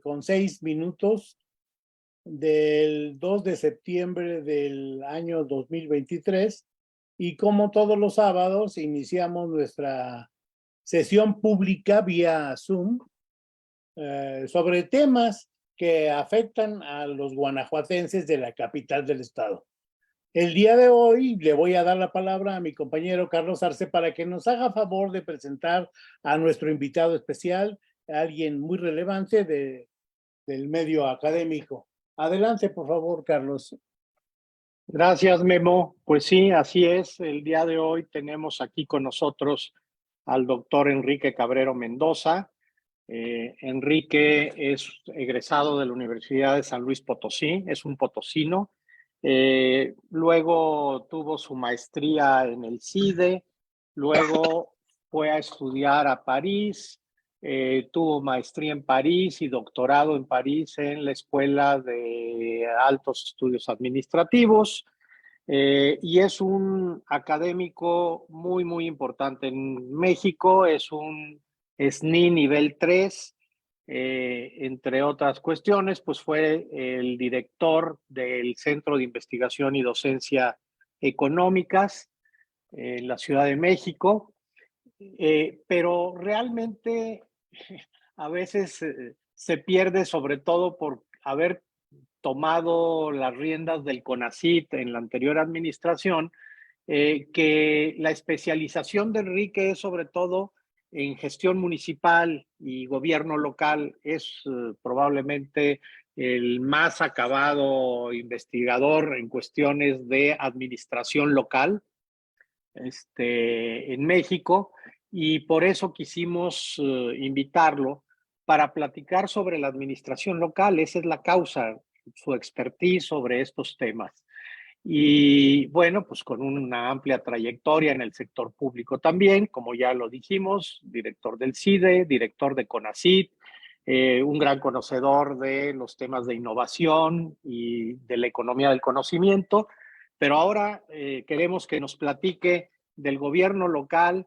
con 6 minutos del 2 de septiembre del año 2023 y como todos los sábados iniciamos nuestra sesión pública vía Zoom sobre temas que afectan a los guanajuatenses de la capital del estado. El día de hoy le voy a dar la palabra a mi compañero Carlos Arce para que nos haga favor de presentar a nuestro invitado especial, alguien muy relevante del medio académico. Adelante, por favor, Carlos. Gracias, Memo. Pues sí, así es. El día de hoy tenemos aquí con nosotros al doctor Enrique Cabrero Mendoza. Enrique es egresado de la Universidad de San Luis Potosí, es un potosino. Luego tuvo su maestría en el CIDE, luego fue a estudiar a París, tuvo maestría en París y doctorado en París en la Escuela de Altos Estudios Administrativos. Y es un académico muy, muy importante en México, es un SNI nivel 3, entre otras cuestiones, pues fue el director del Centro de Investigación y Docencia Económicas en la Ciudad de México, pero realmente a veces se pierde, sobre todo por haber tomado las riendas del CONACYT en la anterior administración, que la especialización de Enrique es sobre todo en gestión municipal y gobierno local. Es probablemente el más acabado investigador en cuestiones de administración local en México, y por eso quisimos invitarlo para platicar sobre la administración local. Esa es la causa, su expertise sobre estos temas. Y bueno, pues con una amplia trayectoria en el sector público también, como ya lo dijimos, director del CIDE, director de CONACYT, un gran conocedor de los temas de innovación y de la economía del conocimiento, pero ahora queremos que nos platique del gobierno local.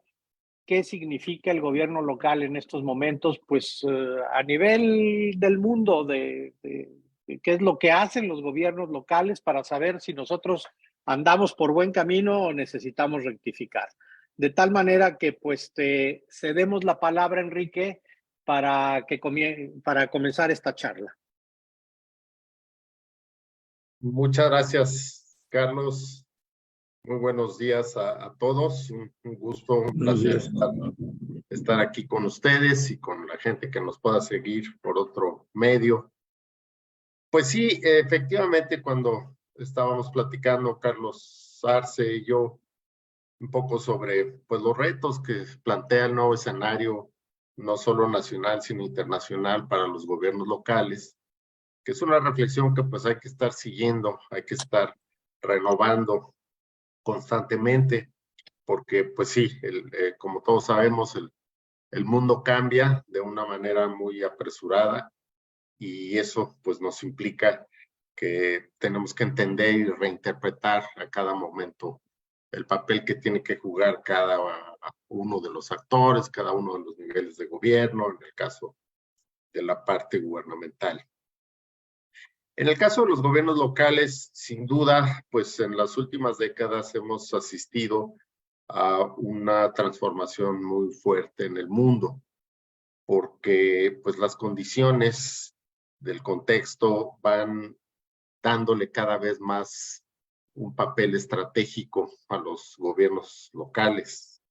¿Qué significa el gobierno local en estos momentos? Pues a nivel del mundo, qué es lo que hacen los gobiernos locales para saber si nosotros andamos por buen camino o necesitamos rectificar. De tal manera que pues te cedemos la palabra, Enrique, para comenzar esta charla. Muchas gracias, Carlos. Muy buenos días a todos. Un gusto, un placer estar aquí con ustedes y con la gente que nos pueda seguir por otro medio. Pues sí, efectivamente, cuando estábamos platicando, Carlos Arce y yo, un poco sobre pues, los retos que plantea el nuevo escenario, no solo nacional, sino internacional para los gobiernos locales, que es una reflexión que pues hay que estar siguiendo, hay que estar renovando constantemente, porque pues sí, como todos sabemos, el mundo cambia de una manera muy apresurada y eso pues nos implica que tenemos que entender y reinterpretar a cada momento el papel que tiene que jugar cada uno de los actores, cada uno de los niveles de gobierno, en el caso de la parte gubernamental. En el caso de los gobiernos locales, sin duda, pues en las últimas décadas hemos asistido a una transformación muy fuerte en el mundo, porque pues las condiciones del contexto van dándole cada vez más un papel estratégico a los gobiernos locales.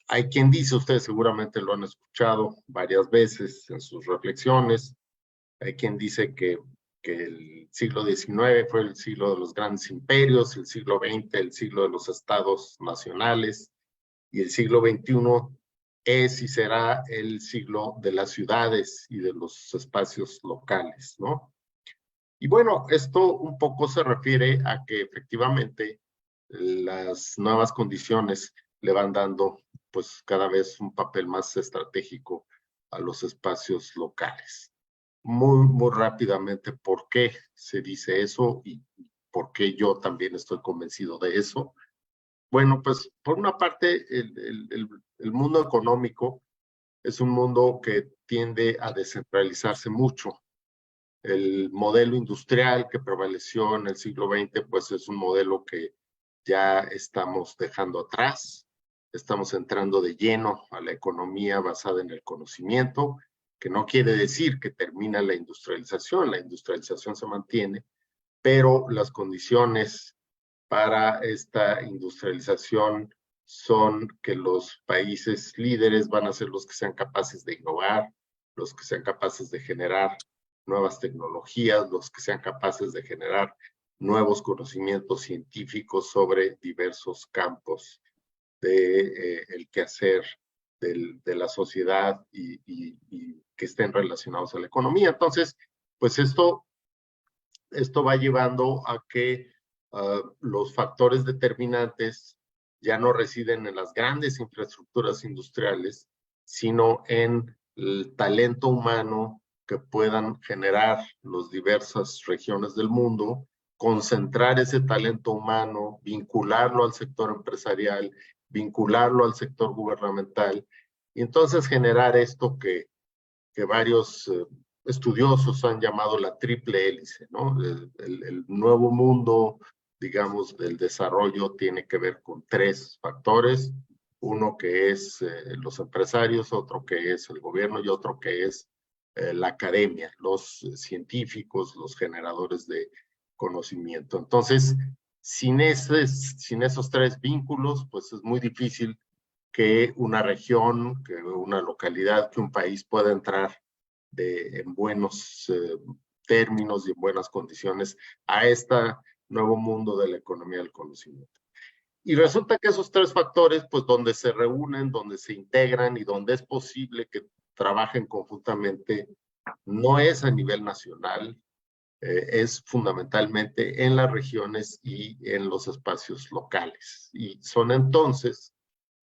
Hay quien dice, ustedes seguramente lo han escuchado varias veces en sus reflexiones, hay quien dice que el siglo XIX fue el siglo de los grandes imperios, el siglo XX el siglo de los estados nacionales, y el siglo XXI es y será el siglo de las ciudades y de los espacios locales, ¿no? Y bueno, esto un poco se refiere a que efectivamente las nuevas condiciones le van dando pues cada vez un papel más estratégico a los espacios locales. Muy rápidamente, ¿por qué se dice eso y por qué yo también estoy convencido de eso? Bueno, pues por una parte, el mundo económico es un mundo que tiende a descentralizarse mucho. El modelo industrial que prevaleció en el siglo XX, pues es un modelo que ya estamos dejando atrás. Estamos entrando de lleno a la economía basada en el conocimiento, que no quiere decir que termina la industrialización se mantiene, pero las condiciones para esta industrialización son que los países líderes van a ser los que sean capaces de innovar, los que sean capaces de generar nuevas tecnologías, los que sean capaces de generar nuevos conocimientos científicos sobre diversos campos de el quehacer de la sociedad y que estén relacionados a la economía. Entonces, pues esto va llevando a que los factores determinantes ya no residen en las grandes infraestructuras industriales, sino en el talento humano que puedan generar las diversas regiones del mundo, concentrar ese talento humano, vincularlo al sector empresarial, vincularlo al sector gubernamental, y entonces generar esto que varios estudiosos han llamado la triple hélice, ¿no? El nuevo mundo, digamos, del desarrollo tiene que ver con tres factores. Uno que es los empresarios, otro que es el gobierno y otro que es la academia, los científicos, los generadores de conocimiento. Entonces, sin esos tres vínculos, pues es muy difícil que una región, que una localidad, que un país pueda entrar en buenos términos y en buenas condiciones a este nuevo mundo de la economía del conocimiento. Y resulta que esos tres factores, pues donde se reúnen, donde se integran y donde es posible que trabajen conjuntamente, no es a nivel nacional, es fundamentalmente en las regiones y en los espacios locales. Y son entonces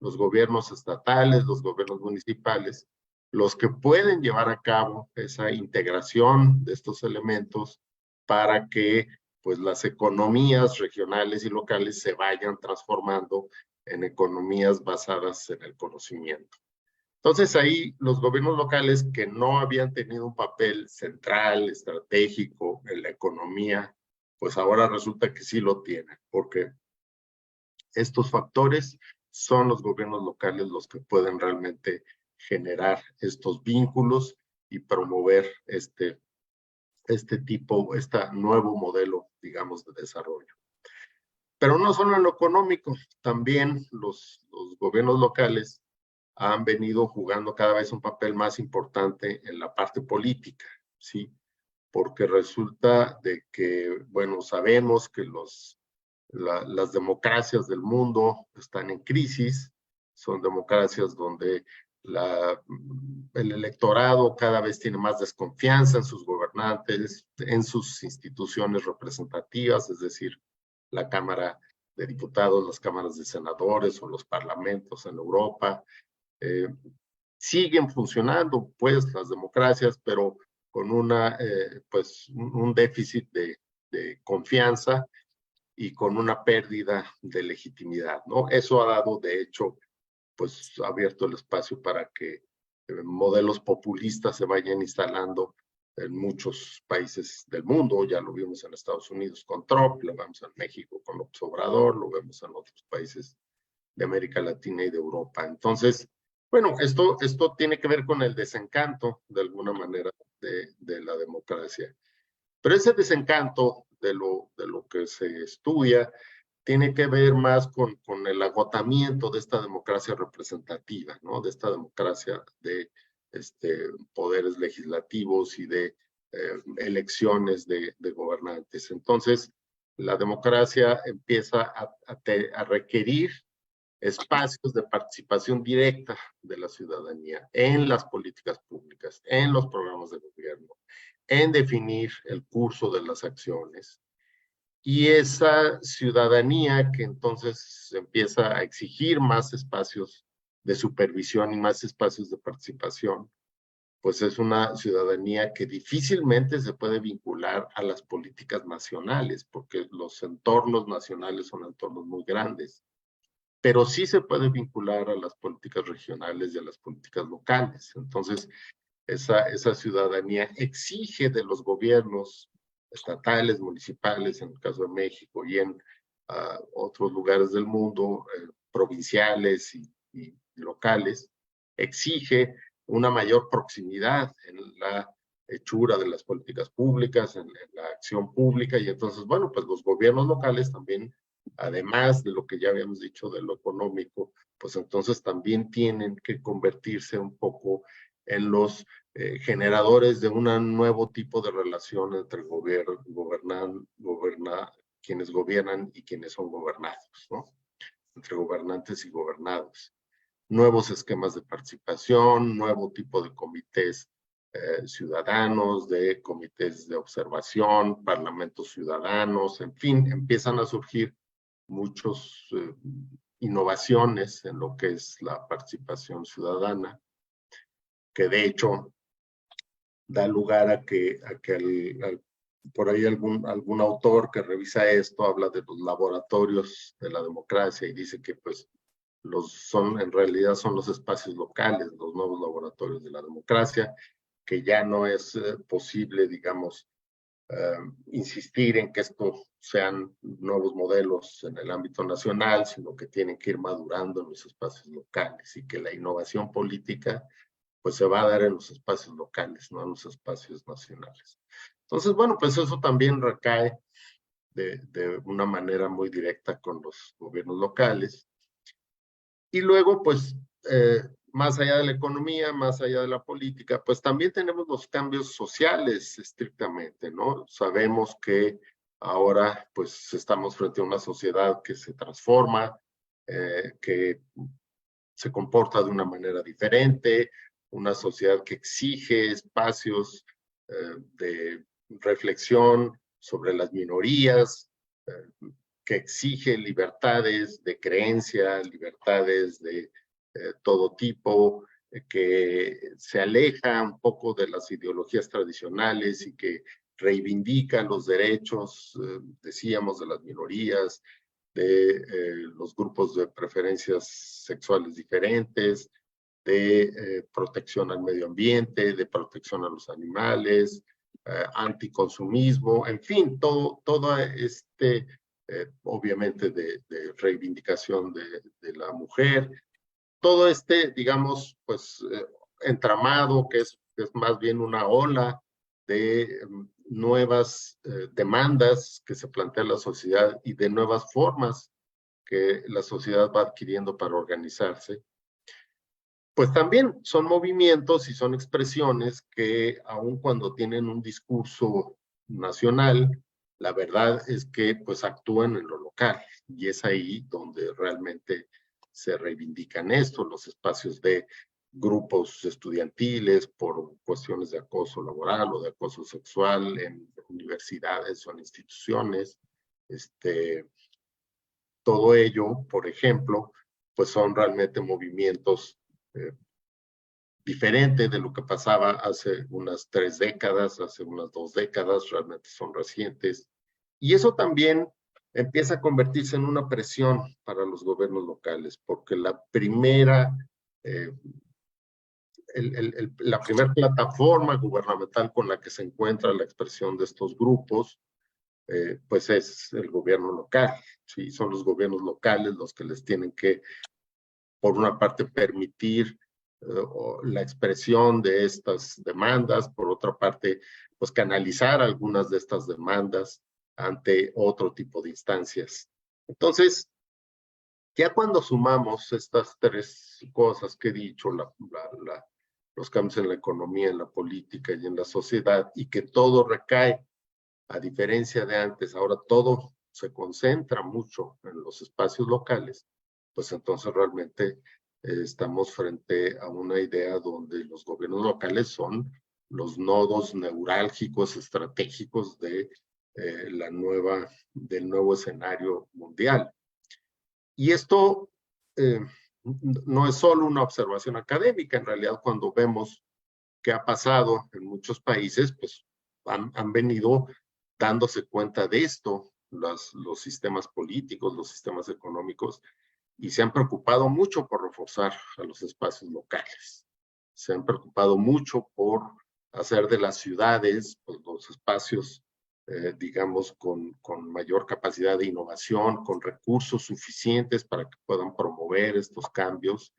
los gobiernos estatales, los gobiernos municipales, los que pueden llevar a cabo esa integración de estos elementos para que pues las economías regionales y locales se vayan transformando en economías basadas en el conocimiento. Entonces ahí los gobiernos locales que no habían tenido un papel central, estratégico en la economía, pues ahora resulta que sí lo tienen, porque estos factores son los gobiernos locales los que pueden realmente generar estos vínculos y promover este nuevo modelo, digamos, de desarrollo. Pero no solo en lo económico, también los gobiernos locales han venido jugando cada vez un papel más importante en la parte política, ¿sí? Porque resulta de que, bueno, sabemos que las democracias del mundo están en crisis, son democracias donde el electorado cada vez tiene más desconfianza en sus gobernantes, en sus instituciones representativas, es decir, la Cámara de Diputados, las cámaras de senadores o los parlamentos en Europa. Siguen funcionando pues las democracias, pero con un déficit de confianza y con una pérdida de legitimidad, ¿no? Eso ha dado, de hecho, pues ha abierto el espacio para que modelos populistas se vayan instalando en muchos países del mundo. Ya lo vimos en Estados Unidos con Trump, lo vemos en México con López Obrador, lo vemos en otros países de América Latina y de Europa. Entonces, bueno, esto tiene que ver con el desencanto, de alguna manera, de la democracia. Pero ese desencanto de lo que se estudia tiene que ver más con el agotamiento de esta democracia representativa, ¿no? De esta democracia de poderes legislativos y de elecciones de gobernantes. Entonces, la democracia empieza a requerir espacios de participación directa de la ciudadanía en las políticas públicas, en los programas de gobierno, en definir el curso de las acciones. Y esa ciudadanía que entonces empieza a exigir más espacios de supervisión y más espacios de participación, pues es una ciudadanía que difícilmente se puede vincular a las políticas nacionales, porque los entornos nacionales son entornos muy grandes. pero sí se puede vincular a las políticas regionales y a las políticas locales. Entonces, esa ciudadanía exige de los gobiernos estatales, municipales, en el caso de México, y en otros lugares del mundo, provinciales y locales, exige una mayor proximidad en la hechura de las políticas públicas, en la acción pública, y entonces, bueno, pues los gobiernos locales también, además de lo que ya habíamos dicho de lo económico, pues entonces también tienen que convertirse un poco en los generadores de un nuevo tipo de relación entre quienes gobiernan y quienes son gobernados, ¿no? Entre gobernantes y gobernados. Nuevos esquemas de participación, nuevo tipo de comités ciudadanos, de comités de observación, parlamentos ciudadanos, en fin, empiezan a surgir muchas innovaciones en lo que es la participación ciudadana, que de hecho da lugar a que por ahí algún autor que revisa esto habla de los laboratorios de la democracia y dice que pues en realidad son los espacios locales, los nuevos laboratorios de la democracia, que ya no es posible, digamos, insistir en que estos sean nuevos modelos en el ámbito nacional, sino que tienen que ir madurando en los espacios locales y que la innovación política pues se va a dar en los espacios locales, no en los espacios nacionales. Entonces, bueno, pues eso también recae de una manera muy directa con los gobiernos locales. Y luego, pues, más allá de la economía, más allá de la política, pues también tenemos los cambios sociales estrictamente, ¿no? Sabemos que ahora, pues, estamos frente a una sociedad que se transforma, que se comporta de una manera diferente, una sociedad que exige espacios de reflexión sobre las minorías, que exige libertades de creencia, libertades de todo tipo, que se aleja un poco de las ideologías tradicionales y que reivindica los derechos, decíamos, de las minorías, de los grupos de preferencias sexuales diferentes, de protección al medio ambiente, de protección a los animales, anticonsumismo, en fin, todo obviamente de reivindicación de la mujer, todo digamos, pues, entramado que es más bien una ola de nuevas demandas que se plantea la sociedad y de nuevas formas que la sociedad va adquiriendo para organizarse, pues también son movimientos y son expresiones que aun cuando tienen un discurso nacional, la verdad es que pues actúan en lo local y es ahí donde realmente se reivindican esto, los espacios de grupos estudiantiles por cuestiones de acoso laboral o de acoso sexual en universidades o en instituciones, todo ello, por ejemplo, pues son realmente movimientos diferente de lo que pasaba hace unas 3 décadas, hace unas 2 décadas, realmente son recientes. Y eso también empieza a convertirse en una presión para los gobiernos locales, porque la primera plataforma gubernamental con la que se encuentra la expresión de estos grupos, pues es el gobierno local. ¿Sí? Son los gobiernos locales los que les tienen que, por una parte, permitir la expresión de estas demandas, por otra parte, pues canalizar algunas de estas demandas ante otro tipo de instancias. Entonces, ya cuando sumamos estas 3 cosas que he dicho, los cambios en la economía, en la política y en la sociedad, y que todo recae, a diferencia de antes, ahora todo se concentra mucho en los espacios locales, pues entonces realmente estamos frente a una idea donde los gobiernos locales son los nodos neurálgicos estratégicos del nuevo escenario mundial. Y esto no es solo una observación académica, en realidad cuando vemos qué ha pasado en muchos países, pues han venido dándose cuenta de esto, los sistemas políticos, los sistemas económicos, y se han preocupado mucho por reforzar a los espacios locales. Se han preocupado mucho por hacer de las ciudades pues, los espacios, digamos, con mayor capacidad de innovación, con recursos suficientes para que puedan promover estos cambios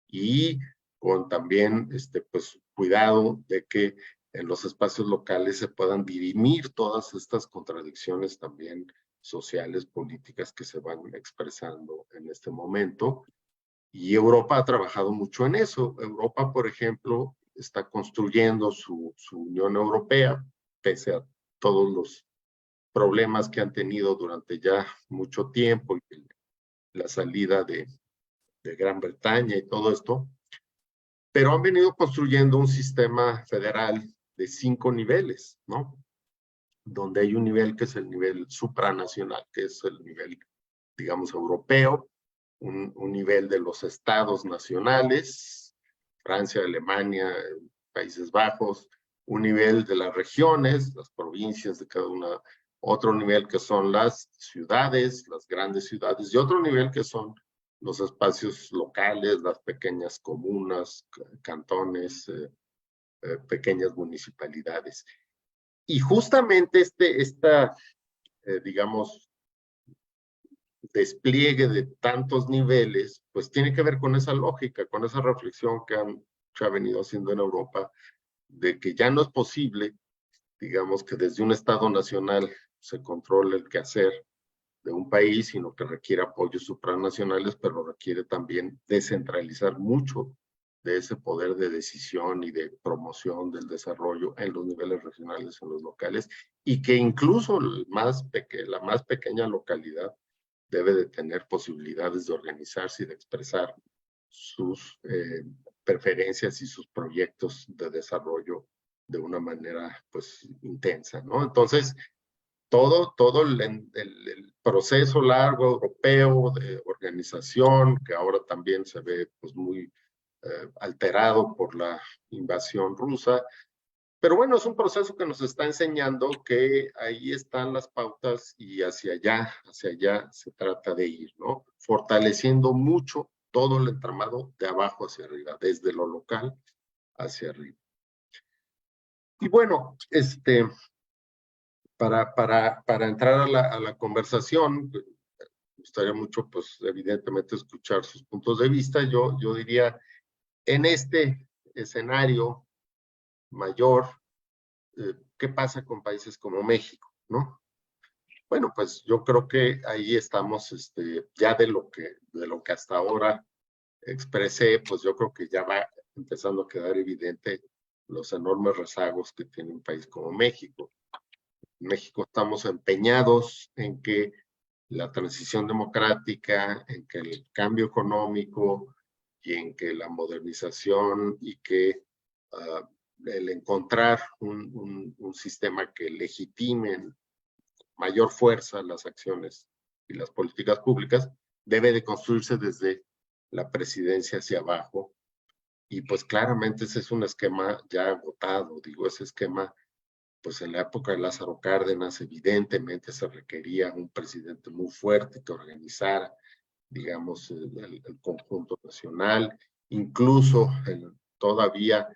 y con también pues, cuidado de que en los espacios locales se puedan dirimir todas estas contradicciones también sociales, políticas que se van expresando en este momento. Y Europa ha trabajado mucho en eso. Europa, por ejemplo, está construyendo su Unión Europea, pese a todos los problemas que han tenido durante ya mucho tiempo, y la salida de Gran Bretaña y todo esto, pero han venido construyendo un sistema federal de 5 niveles, ¿no? Donde hay un nivel que es el nivel supranacional, que es el nivel, digamos, europeo, un nivel de los estados nacionales, Francia, Alemania, Países Bajos, un nivel de las regiones, las provincias de cada una, otro nivel que son las ciudades, las grandes ciudades, y otro nivel que son los espacios locales, las pequeñas comunas, cantones, pequeñas municipalidades. Y justamente digamos, despliegue de tantos niveles, pues tiene que ver con esa lógica, con esa reflexión que se ha venido haciendo en Europa, de que ya no es posible, digamos, que desde un Estado nacional se controle el quehacer de un país, sino que requiere apoyos supranacionales, pero requiere también descentralizar mucho de ese poder de decisión y de promoción del desarrollo en los niveles regionales, en los locales, y que incluso la más pequeña localidad debe de tener posibilidades de organizarse y de expresar sus preferencias y sus proyectos de desarrollo de una manera pues intensa, ¿no? Entonces, todo el proceso largo europeo de organización, que ahora también se ve pues muy alterado por la invasión rusa, pero bueno, es un proceso que nos está enseñando que ahí están las pautas y hacia allá se trata de ir, ¿no? Fortaleciendo mucho todo el entramado de abajo hacia arriba, desde lo local hacia arriba. Y bueno, para entrar a la conversación, me gustaría mucho, pues, evidentemente, escuchar sus puntos de vista. Yo diría, en este escenario mayor, ¿qué pasa con países como México, no? Bueno, pues yo creo que ahí estamos, ya de lo que hasta ahora expresé, pues yo creo que ya va empezando a quedar evidente los enormes rezagos que tiene un país como México. En México estamos empeñados en que la transición democrática, en que el cambio económico y en que la modernización y que el encontrar un sistema que legitime mayor fuerza las acciones y las políticas públicas debe de construirse desde la presidencia hacia abajo. Y pues claramente ese es un esquema ya agotado, digo, ese esquema, pues en la época de Lázaro Cárdenas evidentemente se requería un presidente muy fuerte que organizara, digamos, el conjunto nacional, incluso todavía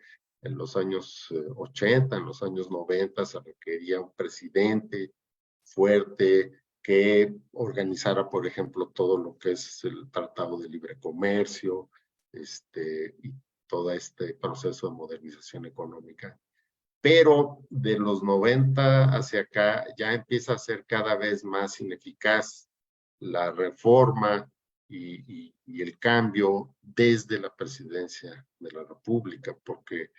en los años 80, en los años 90 se requería un presidente fuerte que organizara, por ejemplo, todo lo que es el Tratado de Libre Comercio, y todo este proceso de modernización económica. Pero de los 90 hacia acá ya empieza a ser cada vez más ineficaz la reforma y el cambio desde la presidencia de la República, porque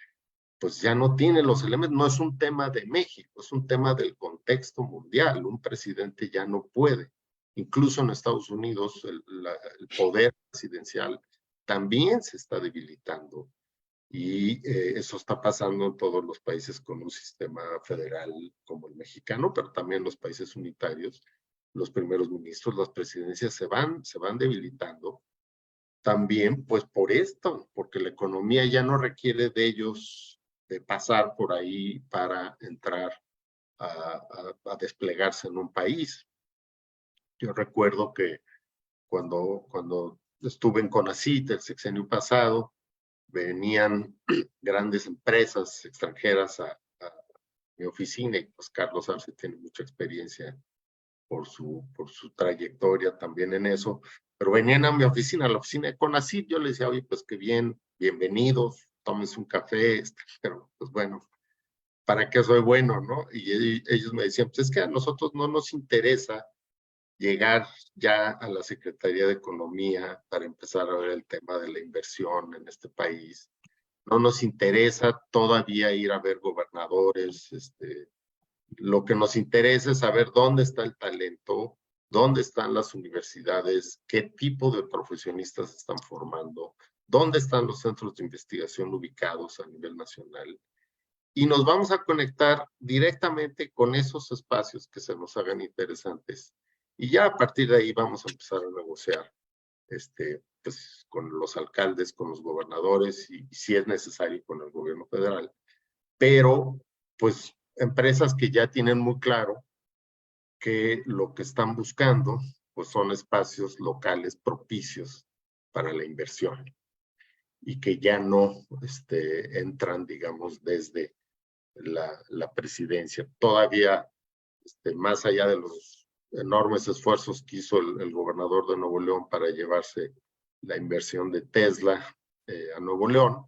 pues ya no tiene los elementos, no es un tema de México, es un tema del contexto mundial. Un presidente ya no puede. Incluso en Estados Unidos el poder presidencial también se está debilitando. Y eso está pasando en todos los países con un sistema federal como el mexicano, pero también los países unitarios. Los primeros ministros, las presidencias se van debilitando. También, pues por esto, porque la economía ya no requiere de ellos de pasar por ahí para entrar a desplegarse en un país. Yo recuerdo que cuando estuve en CONACYT el sexenio pasado, venían grandes empresas extranjeras a mi oficina y pues Carlos Arce tiene mucha experiencia por su trayectoria también en eso, pero venían a mi oficina, a la oficina de CONACYT, yo les decía, oye, pues qué bien, bienvenidos, tómense un café, pero pues bueno, ¿para qué soy bueno, no? Y ellos me decían, pues es que a nosotros no nos interesa llegar ya a la Secretaría de Economía para empezar a ver el tema de la inversión en este país. No nos interesa todavía ir a ver gobernadores, lo que nos interesa es saber dónde está el talento, dónde están las universidades, qué tipo de profesionistas están formando, dónde están los centros de investigación ubicados a nivel nacional. Y nos vamos a conectar directamente con esos espacios que se nos hagan interesantes. Y ya a partir de ahí vamos a empezar a negociar pues, con los alcaldes, con los gobernadores y si es necesario con el gobierno federal. Pero, pues, empresas que ya tienen muy claro que lo que están buscando pues son espacios locales propicios para la inversión y que ya no entran, digamos, desde la presidencia. Todavía, más allá de los enormes esfuerzos que hizo el gobernador de Nuevo León para llevarse la inversión de Tesla a Nuevo León,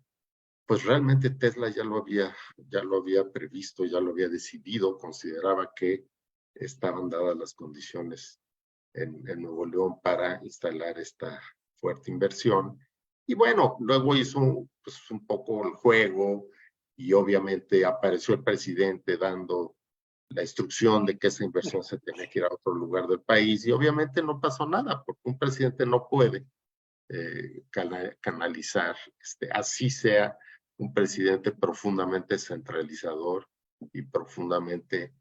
pues realmente Tesla ya lo había previsto, ya lo había decidido, consideraba que estaban dadas las condiciones en Nuevo León para instalar esta fuerte inversión. Y bueno, luego hizo pues, un poco el juego y obviamente apareció el presidente dando la instrucción de que esa inversión se tenía que ir a otro lugar del país y obviamente no pasó nada porque un presidente no puede canalizar, así sea un presidente profundamente centralizador y profundamente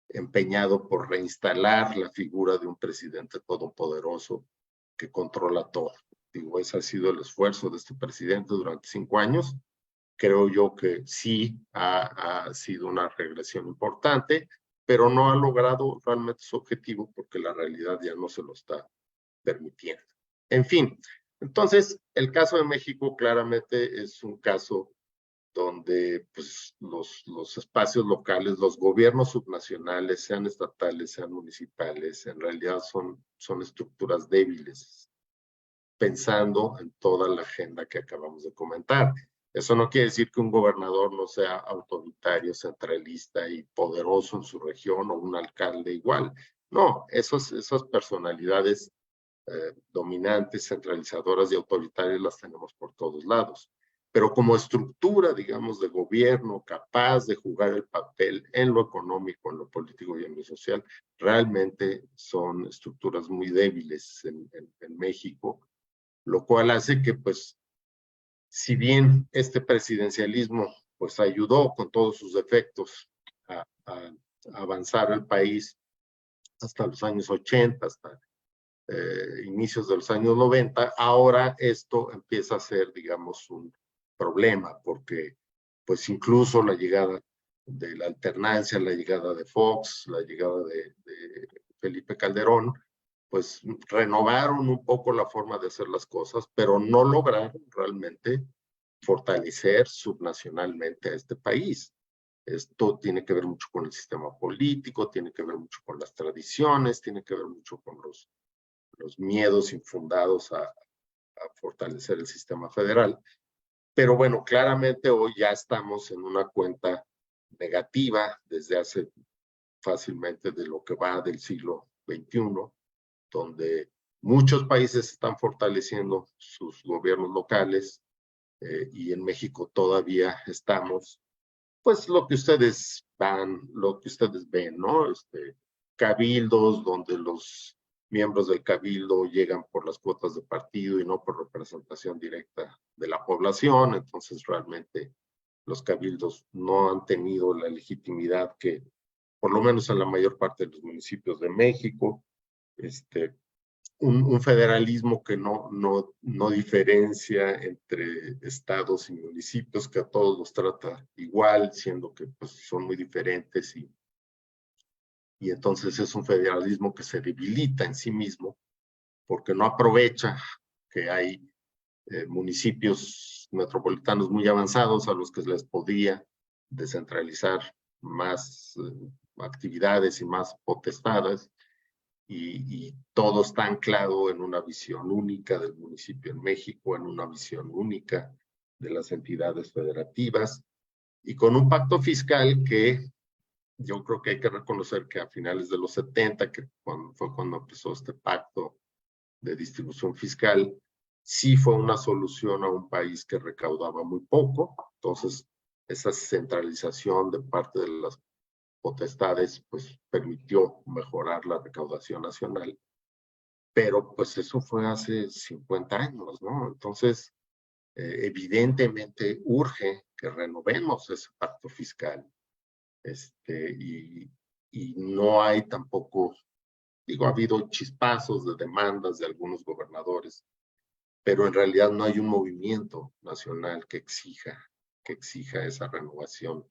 empeñado por reinstalar la figura de un presidente todopoderoso que controla todo. Digo, ese ha sido el esfuerzo de este presidente durante 5 años. Creo yo que sí ha sido una regresión importante, pero no ha logrado realmente su objetivo porque la realidad ya no se lo está permitiendo. En fin, entonces el caso de México claramente es un caso donde pues, los espacios locales, los gobiernos subnacionales, sean estatales, sean municipales, en realidad son estructuras débiles, pensando en toda la agenda que acabamos de comentar. Eso no quiere decir que un gobernador no sea autoritario, centralista y poderoso en su región o un alcalde igual. No, esas personalidades dominantes, centralizadoras y autoritarias las tenemos por todos lados. Pero como estructura, digamos, de gobierno capaz de jugar el papel en lo económico, en lo político y en lo social, realmente son estructuras muy débiles en México, lo cual hace que, pues, si bien este presidencialismo, pues, ayudó con todos sus defectos a avanzar el país hasta los años 80, hasta inicios de los años 90, ahora esto empieza a ser, digamos, un problema, porque pues incluso la llegada de la alternancia, la llegada de Fox, la llegada de Felipe Calderón, pues renovaron un poco la forma de hacer las cosas, pero no lograron realmente fortalecer subnacionalmente a este país. Esto tiene que ver mucho con el sistema político, tiene que ver mucho con las tradiciones, tiene que ver mucho con los miedos infundados a fortalecer el sistema federal. Pero bueno, claramente hoy ya estamos en una cuenta negativa desde hace fácilmente de lo que va del siglo XXI, donde muchos países están fortaleciendo sus gobiernos locales y en México todavía estamos, pues lo que ustedes ven, ¿no? Cabildos donde los miembros del cabildo llegan por las cuotas de partido y no por representación directa de la población, entonces realmente los cabildos no han tenido la legitimidad que, por lo menos en la mayor parte de los municipios de México, un federalismo que no diferencia entre estados y municipios, que a todos los trata igual, siendo que pues, son muy diferentes y entonces es un federalismo que se debilita en sí mismo porque no aprovecha que hay municipios metropolitanos muy avanzados a los que les podía descentralizar más actividades y más potestades, y todo está anclado en una visión única del municipio en México, en una visión única de las entidades federativas, y con un pacto fiscal que yo creo que hay que reconocer que a finales de los 70, que fue cuando empezó este pacto de distribución fiscal, sí fue una solución a un país que recaudaba muy poco. Entonces, esa centralización de parte de las potestades, pues permitió mejorar la recaudación nacional. Pero pues eso fue hace 50 años, ¿no? Entonces, evidentemente urge que renovemos ese pacto fiscal. Y no hay tampoco, digo, ha habido chispazos de demandas de algunos gobernadores, pero en realidad no hay un movimiento nacional que exija esa renovación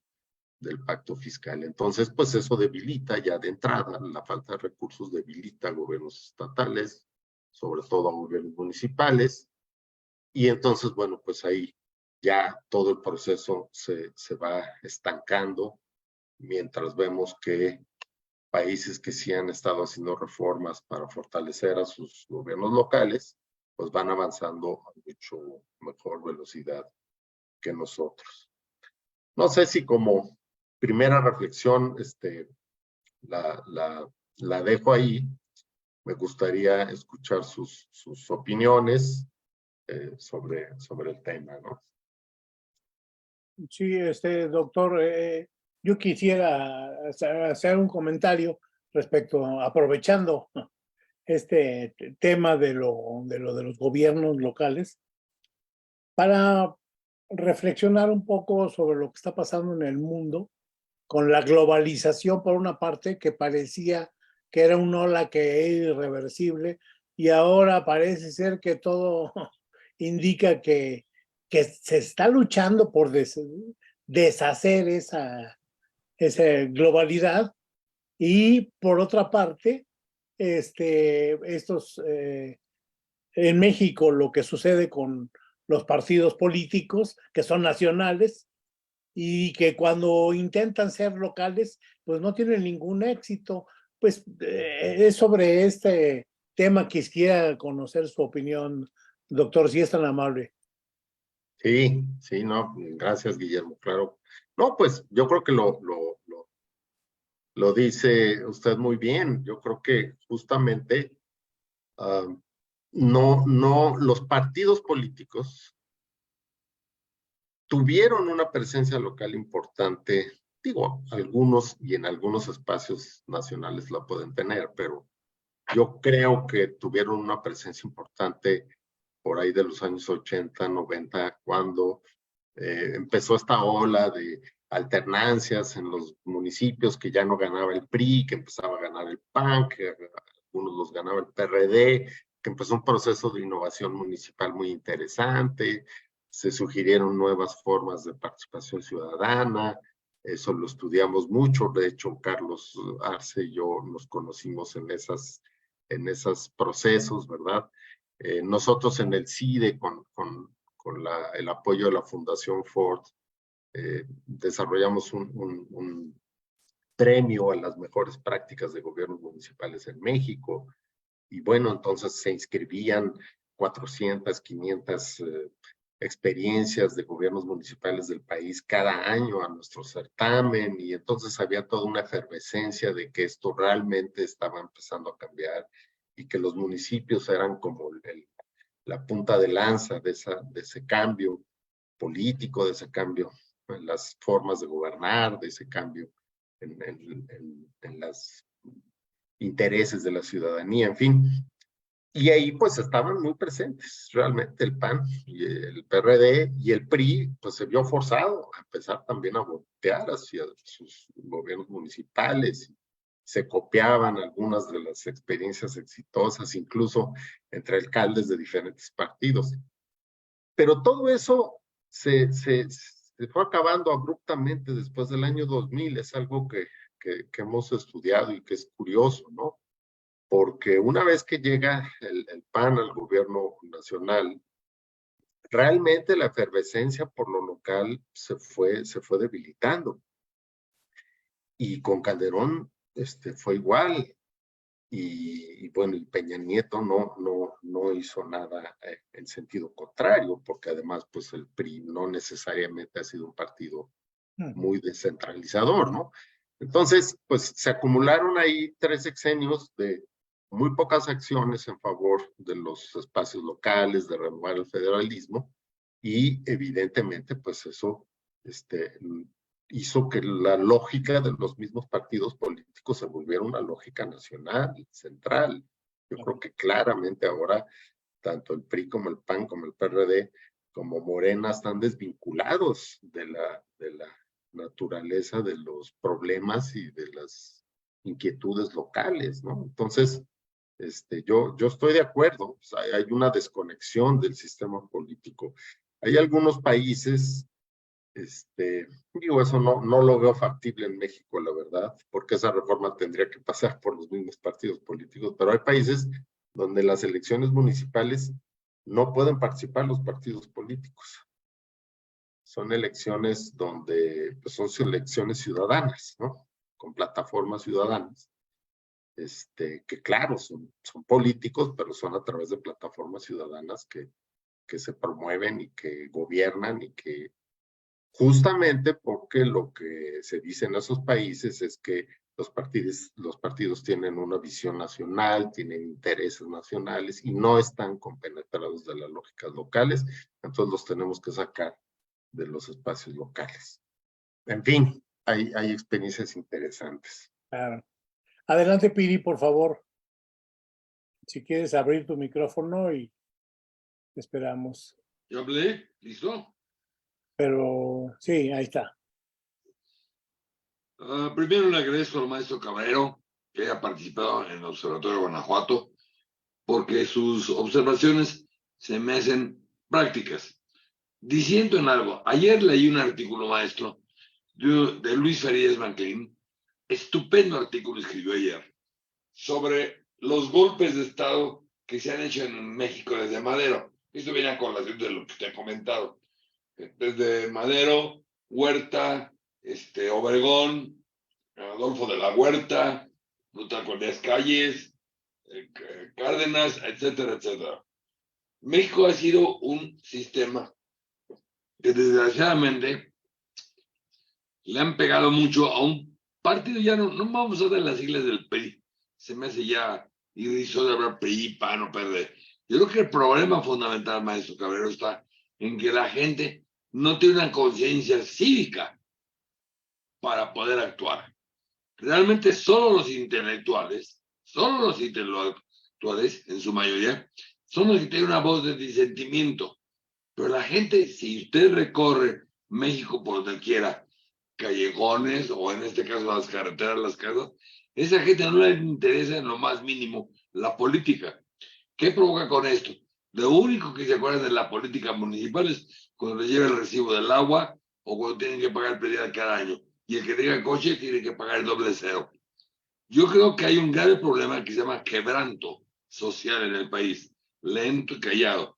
del pacto fiscal. Entonces, pues eso debilita ya de entrada, la falta de recursos debilita a gobiernos estatales, sobre todo a gobiernos municipales, y entonces, bueno, pues ahí ya todo el proceso se va estancando, mientras vemos que países que sí han estado haciendo reformas para fortalecer a sus gobiernos locales, pues van avanzando a mucho mejor velocidad que nosotros. No sé si como primera reflexión la dejo ahí. Me gustaría escuchar sus opiniones sobre el tema, ¿no? Sí, doctor, yo quisiera hacer un comentario respecto, aprovechando este tema de los gobiernos locales, para reflexionar un poco sobre lo que está pasando en el mundo con la globalización, por una parte, que parecía que era una ola que era irreversible, y ahora parece ser que todo indica que se está luchando por deshacer esa globalidad. Y por otra parte, en México, lo que sucede con los partidos políticos que son nacionales y que cuando intentan ser locales, pues no tienen ningún éxito. Pues es sobre este tema que quisiera conocer su opinión, doctor, si es tan amable. Sí, sí, no, gracias, Guillermo, claro. No, pues yo creo que lo dice usted muy bien. Yo creo que justamente los partidos políticos tuvieron una presencia local importante, digo, algunos y en algunos espacios nacionales la pueden tener, pero yo creo que tuvieron una presencia importante por ahí de los años 80, 90, cuando empezó esta ola de alternancias en los municipios, que ya no ganaba el PRI, que empezaba a ganar el PAN, que algunos los ganaba el PRD, que empezó un proceso de innovación municipal muy interesante, se sugirieron nuevas formas de participación ciudadana, eso lo estudiamos mucho. De hecho, Carlos Arce y yo nos conocimos en esos procesos, ¿verdad? Nosotros en el CIDE, con el apoyo de la Fundación Ford, desarrollamos un premio a las mejores prácticas de gobiernos municipales en México. Y bueno, entonces se inscribían 400, 500 experiencias de gobiernos municipales del país cada año a nuestro certamen, y entonces había toda una efervescencia de que esto realmente estaba empezando a cambiar y que los municipios eran como la punta de lanza de ese cambio político, de ese cambio en las formas de gobernar, de ese cambio en los intereses de la ciudadanía, en fin. Y ahí pues estaban muy presentes realmente el PAN y el PRD, y el PRI pues se vio forzado a empezar también a voltear hacia sus gobiernos municipales. Se copiaban algunas de las experiencias exitosas, incluso entre alcaldes de diferentes partidos. Pero todo eso se fue acabando abruptamente después del año 2000. Es algo que hemos estudiado y que es curioso, ¿no? porque una vez que llega el PAN al gobierno nacional, realmente la efervescencia por lo local se fue debilitando. Y con Calderón fue igual. Y bueno, y Peña Nieto no hizo nada en sentido contrario, porque además pues el PRI no necesariamente ha sido un partido muy descentralizador, ¿no? Entonces, pues se acumularon ahí 3 sexenios de muy pocas acciones en favor de los espacios locales, de renovar el federalismo, y evidentemente pues eso hizo que la lógica de los mismos partidos políticos se volviera una lógica nacional, central. Yo creo que claramente ahora tanto el PRI como el PAN, como el PRD, como Morena están desvinculados de la naturaleza de los problemas y de las inquietudes locales, ¿no? Entonces, yo estoy de acuerdo, pues hay una desconexión del sistema político. Hay algunos países, digo, eso no lo veo factible en México, la verdad, porque esa reforma tendría que pasar por los mismos partidos políticos, pero hay países donde las elecciones municipales no pueden participar los partidos políticos. Son elecciones donde, pues son elecciones ciudadanas, ¿no? Con plataformas ciudadanas, que claro, son políticos, pero son a través de plataformas ciudadanas que se promueven y que gobiernan y que justamente porque lo que se dice en esos países es que los partidos tienen una visión nacional, tienen intereses nacionales y no están compenetrados de las lógicas locales, entonces los tenemos que sacar de los espacios locales. En fin, hay experiencias interesantes. Claro. Adelante, Piri, por favor. Si quieres abrir tu micrófono y te esperamos. ¿Ya hablé? ¿Listo? Pero sí, ahí está. Primero le agradezco al maestro Cabrero que haya participado en el Observatorio de Guanajuato, porque sus observaciones se me hacen prácticas. Diciendo en algo, ayer leí un artículo, maestro, de Luis Farias Maclean, estupendo artículo escribió ayer, sobre los golpes de Estado que se han hecho en México desde Madero. Esto viene a colación de lo que usted ha comentado. Desde Madero, Huerta, Obregón, Adolfo de la Huerta, Plutarco Elías Calles, Cárdenas, etcétera, etcétera. México ha sido un sistema que desgraciadamente le han pegado mucho a un partido, ya no vamos a dar las siglas del PRI, se me hace ya irrisorio hablar PRI, PAN o PRD. Yo creo que el problema fundamental, maestro Cabrero, está en que la gente no tiene una conciencia cívica para poder actuar. Realmente solo los intelectuales, en su mayoría, son los que tienen una voz de disentimiento. Pero la gente, si usted recorre México por donde quiera, callejones o en este caso las carreteras, las casas, esa gente no le interesa en lo más mínimo la política. ¿Qué provoca con esto? Lo único que se acuerdan de la política municipal es cuando les llega el recibo del agua o cuando tienen que pagar el predial cada año. Y el que tenga coche tiene que pagar el doble cero. Yo creo que hay un grave problema que se llama quebranto social en el país, lento y callado.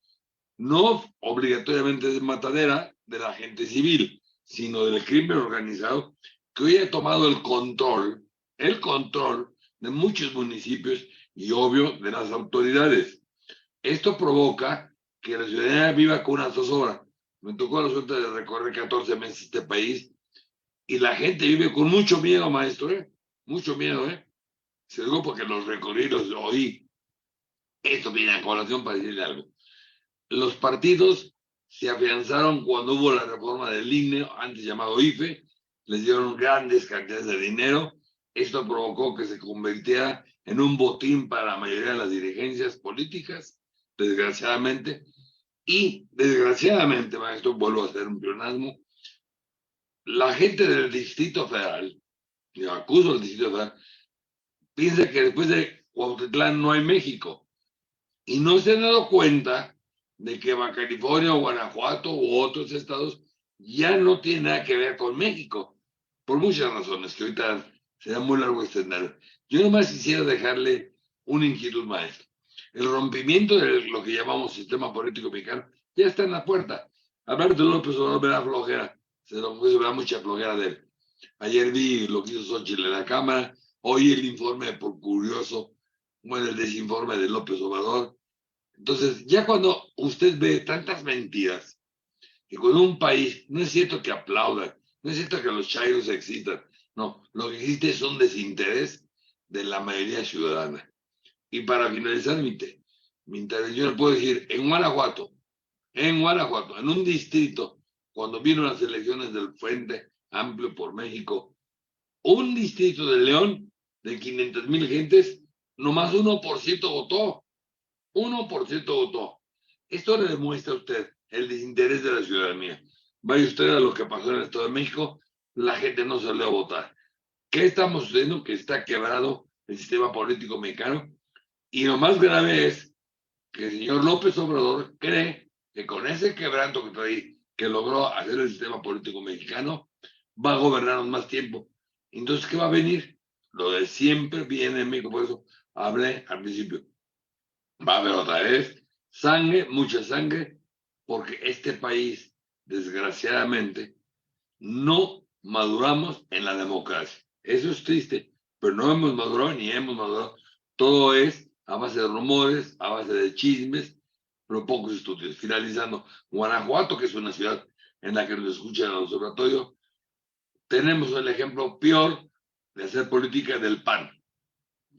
No obligatoriamente de matadera de la gente civil, sino del crimen organizado, que hoy ha tomado el control de muchos municipios y obvio de las autoridades. Esto provoca que la ciudadanía viva con una zozobra. Me tocó la suerte de recorrer 14 meses este país y la gente vive con mucho miedo, maestro, mucho miedo, Se digo porque los recorrí, los oí. Esto viene a colación para decirle algo. Los partidos se afianzaron cuando hubo la reforma del INE, antes llamado IFE, les dieron grandes cantidades de dinero. Esto provocó que se convirtiera en un botín para la mayoría de las dirigencias políticas, desgraciadamente. Y desgraciadamente, maestro, vuelvo a hacer un pleonasmo, la gente del Distrito Federal, yo acuso al Distrito Federal, piensa que después de Cuautitlán no hay México. Y no se han dado cuenta de que Baja California o Guanajuato u otros estados ya no tienen nada que ver con México, por muchas razones, que ahorita será muy largo extender. Yo nomás quisiera dejarle una inquietud maestra. El rompimiento de lo que llamamos sistema político mexicano ya está en la puerta. Hablar de López Obrador me da flojera, se me da mucha flojera de él. Ayer vi lo que hizo Xochitl en la Cámara, hoy el informe por curioso, bueno, el desinforme de López Obrador. Entonces, ya cuando usted ve tantas mentiras, que con un país, no es cierto que aplaudan, no es cierto que los chairos existan, no, lo que existe es un desinterés de la mayoría ciudadana. Y para finalizar mi intervención, puedo decir, en Guanajuato, en un distrito, cuando vino las elecciones del Frente Amplio por México, un distrito de León de 500,000 gentes, nomás 1% votó. 1% votó. Esto le demuestra a usted el desinterés de la ciudadanía. Vaya usted a lo que pasó en el Estado de México, la gente no salió a votar. ¿Qué estamos sucediendo? Que está quebrado el sistema político mexicano. Y lo más grave es que el señor López Obrador cree que con ese quebranto que trae, que logró hacer el sistema político mexicano, va a gobernarnos más tiempo. Entonces, ¿qué va a venir? Lo de siempre viene en México, por eso hablé al principio. Va a haber otra vez sangre, mucha sangre, porque este país, desgraciadamente, no maduramos en la democracia. Eso es triste, pero no hemos madurado ni hemos madurado. Todo es a base de rumores, a base de chismes, pero pocos estudios. Finalizando, Guanajuato, que es una ciudad en la que nos escuchan al observatorio, tenemos el ejemplo peor de hacer política del PAN,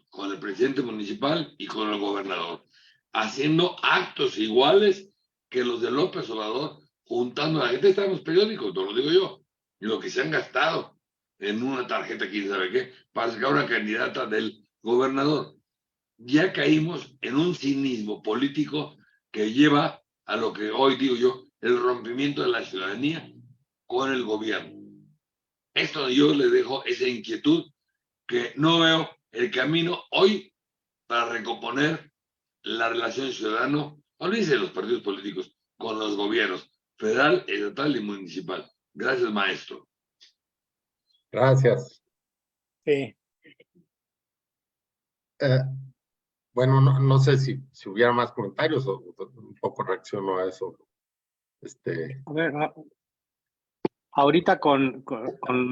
con el presidente municipal y con el gobernador, haciendo actos iguales que los de López Obrador, juntando a la gente. Está en los periódicos, no lo digo yo, y lo que se han gastado en una tarjeta, quién sabe qué, para sacar una candidata del gobernador. Ya caímos en un cinismo político que lleva a lo que hoy digo yo, el rompimiento de la ciudadanía con el gobierno. Esto yo le dejo esa inquietud, que no veo el camino hoy para recomponer la relación ciudadano, olvídense de los partidos políticos, con los gobiernos federal, estatal y municipal. Gracias, maestro. Gracias. Sí. Bueno, no sé si hubiera más comentarios o un poco reacciono a eso. A ver, ahorita con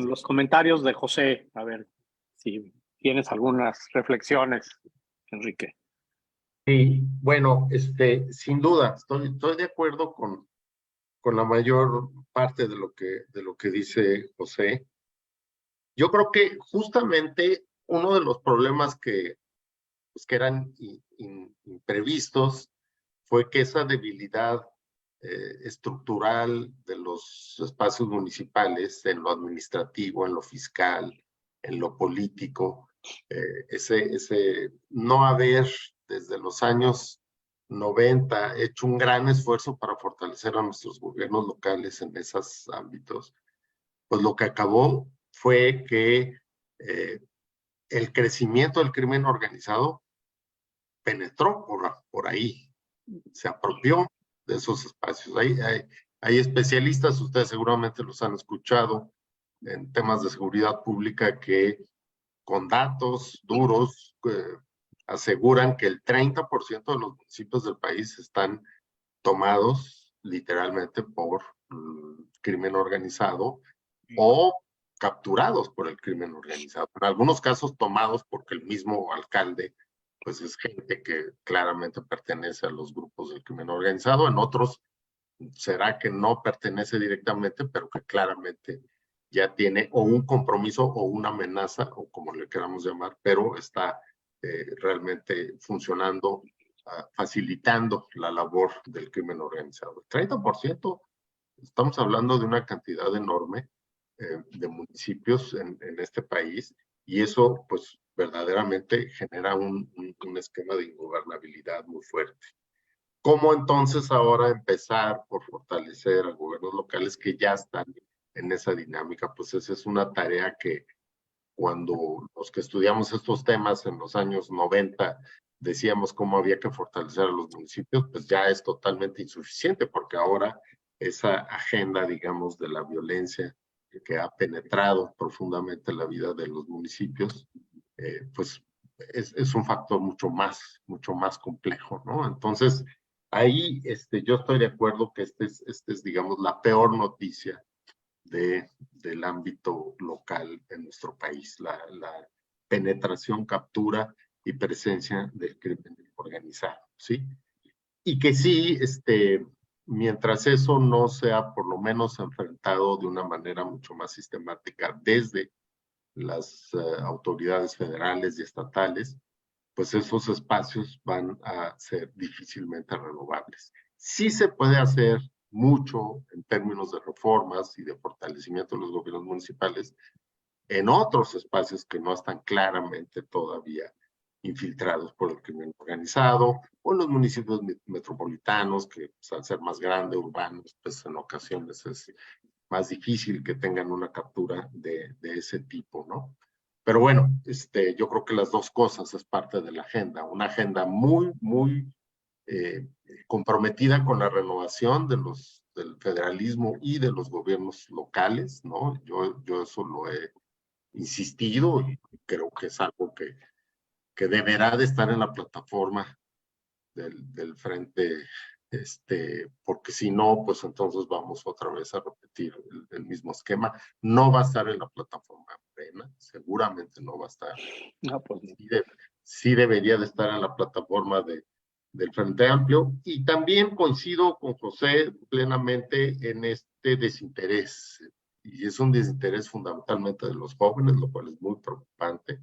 los comentarios de José, a ver si tienes algunas reflexiones, Enrique. Sí, bueno, sin duda, estoy de acuerdo con la mayor parte de lo que dice José. Yo creo que justamente uno de los problemas que eran imprevistos fue que esa debilidad estructural de los espacios municipales en lo administrativo, en lo fiscal, en lo político, ese no haber desde los años 90 hecho un gran esfuerzo para fortalecer a nuestros gobiernos locales en esos ámbitos, pues lo que acabó fue que el crecimiento del crimen organizado penetró por ahí, se apropió de esos espacios. Hay especialistas, ustedes seguramente los han escuchado, en temas de seguridad pública, que con datos duros aseguran que el 30% de los municipios del país están tomados literalmente por crimen organizado o capturados por el crimen organizado. En algunos casos tomados porque el mismo alcalde pues es gente que claramente pertenece a los grupos del crimen organizado. En otros será que no pertenece directamente, pero que claramente ya tiene o un compromiso o una amenaza, o como le queramos llamar, pero está realmente funcionando, facilitando la labor del crimen organizado. 30%, estamos hablando de una cantidad enorme de municipios en este país, y eso pues verdaderamente genera un esquema de ingobernabilidad muy fuerte. ¿Cómo entonces ahora empezar por fortalecer a gobiernos locales que ya están en esa dinámica? Pues esa es una tarea que cuando los que estudiamos estos temas en los años 90 decíamos cómo había que fortalecer a los municipios, pues ya es totalmente insuficiente, porque ahora esa agenda, digamos, de la violencia que ha penetrado profundamente la vida de los municipios, pues es un factor mucho más complejo, ¿no? Entonces, ahí yo estoy de acuerdo que esta es, digamos, la peor noticia del ámbito local en nuestro país, la penetración, captura y presencia del crimen organizado, ¿sí? Y que sí, mientras eso no sea por lo menos enfrentado de una manera mucho más sistemática desde las autoridades federales y estatales, pues esos espacios van a ser difícilmente renovables. Sí se puede hacer mucho en términos de reformas y de fortalecimiento de los gobiernos municipales en otros espacios que no están claramente todavía infiltrados por el crimen organizado, o en los municipios metropolitanos, que pues, al ser más grandes, urbanos, pues en ocasiones es más difícil que tengan una captura de ese tipo, ¿no? Pero bueno, yo creo que las dos cosas es parte de la agenda, una agenda muy comprometida con la renovación del federalismo y de los gobiernos locales, ¿no? Yo eso lo he insistido y creo que es algo que deberá de estar en la plataforma del frente, porque si no, pues entonces vamos otra vez a repetir el mismo esquema. No va a estar en la plataforma plena, seguramente no va a estar. No, pues no. Sí debería de estar en la plataforma del Frente Amplio, y también coincido con José plenamente en este desinterés, y es un desinterés fundamentalmente de los jóvenes, lo cual es muy preocupante.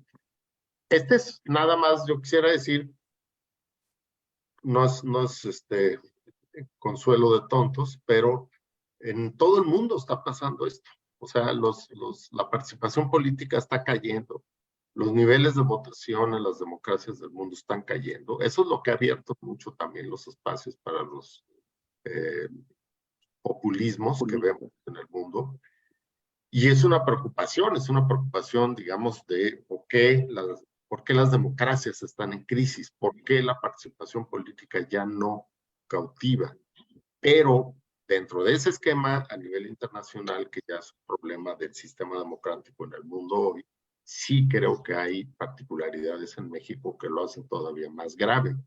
Es nada más, yo quisiera decir, no es consuelo de tontos, pero en todo el mundo está pasando esto. O sea, la participación política está cayendo, los niveles de votación en las democracias del mundo están cayendo. Eso es lo que ha abierto mucho también los espacios para los populismos que vemos en el mundo. Y es una preocupación, digamos, de por qué las democracias están en crisis, por qué la participación política ya no cautiva. Pero dentro de ese esquema, a nivel internacional, que ya es un problema del sistema democrático en el mundo hoy, sí creo que hay particularidades en México que lo hacen todavía más grave.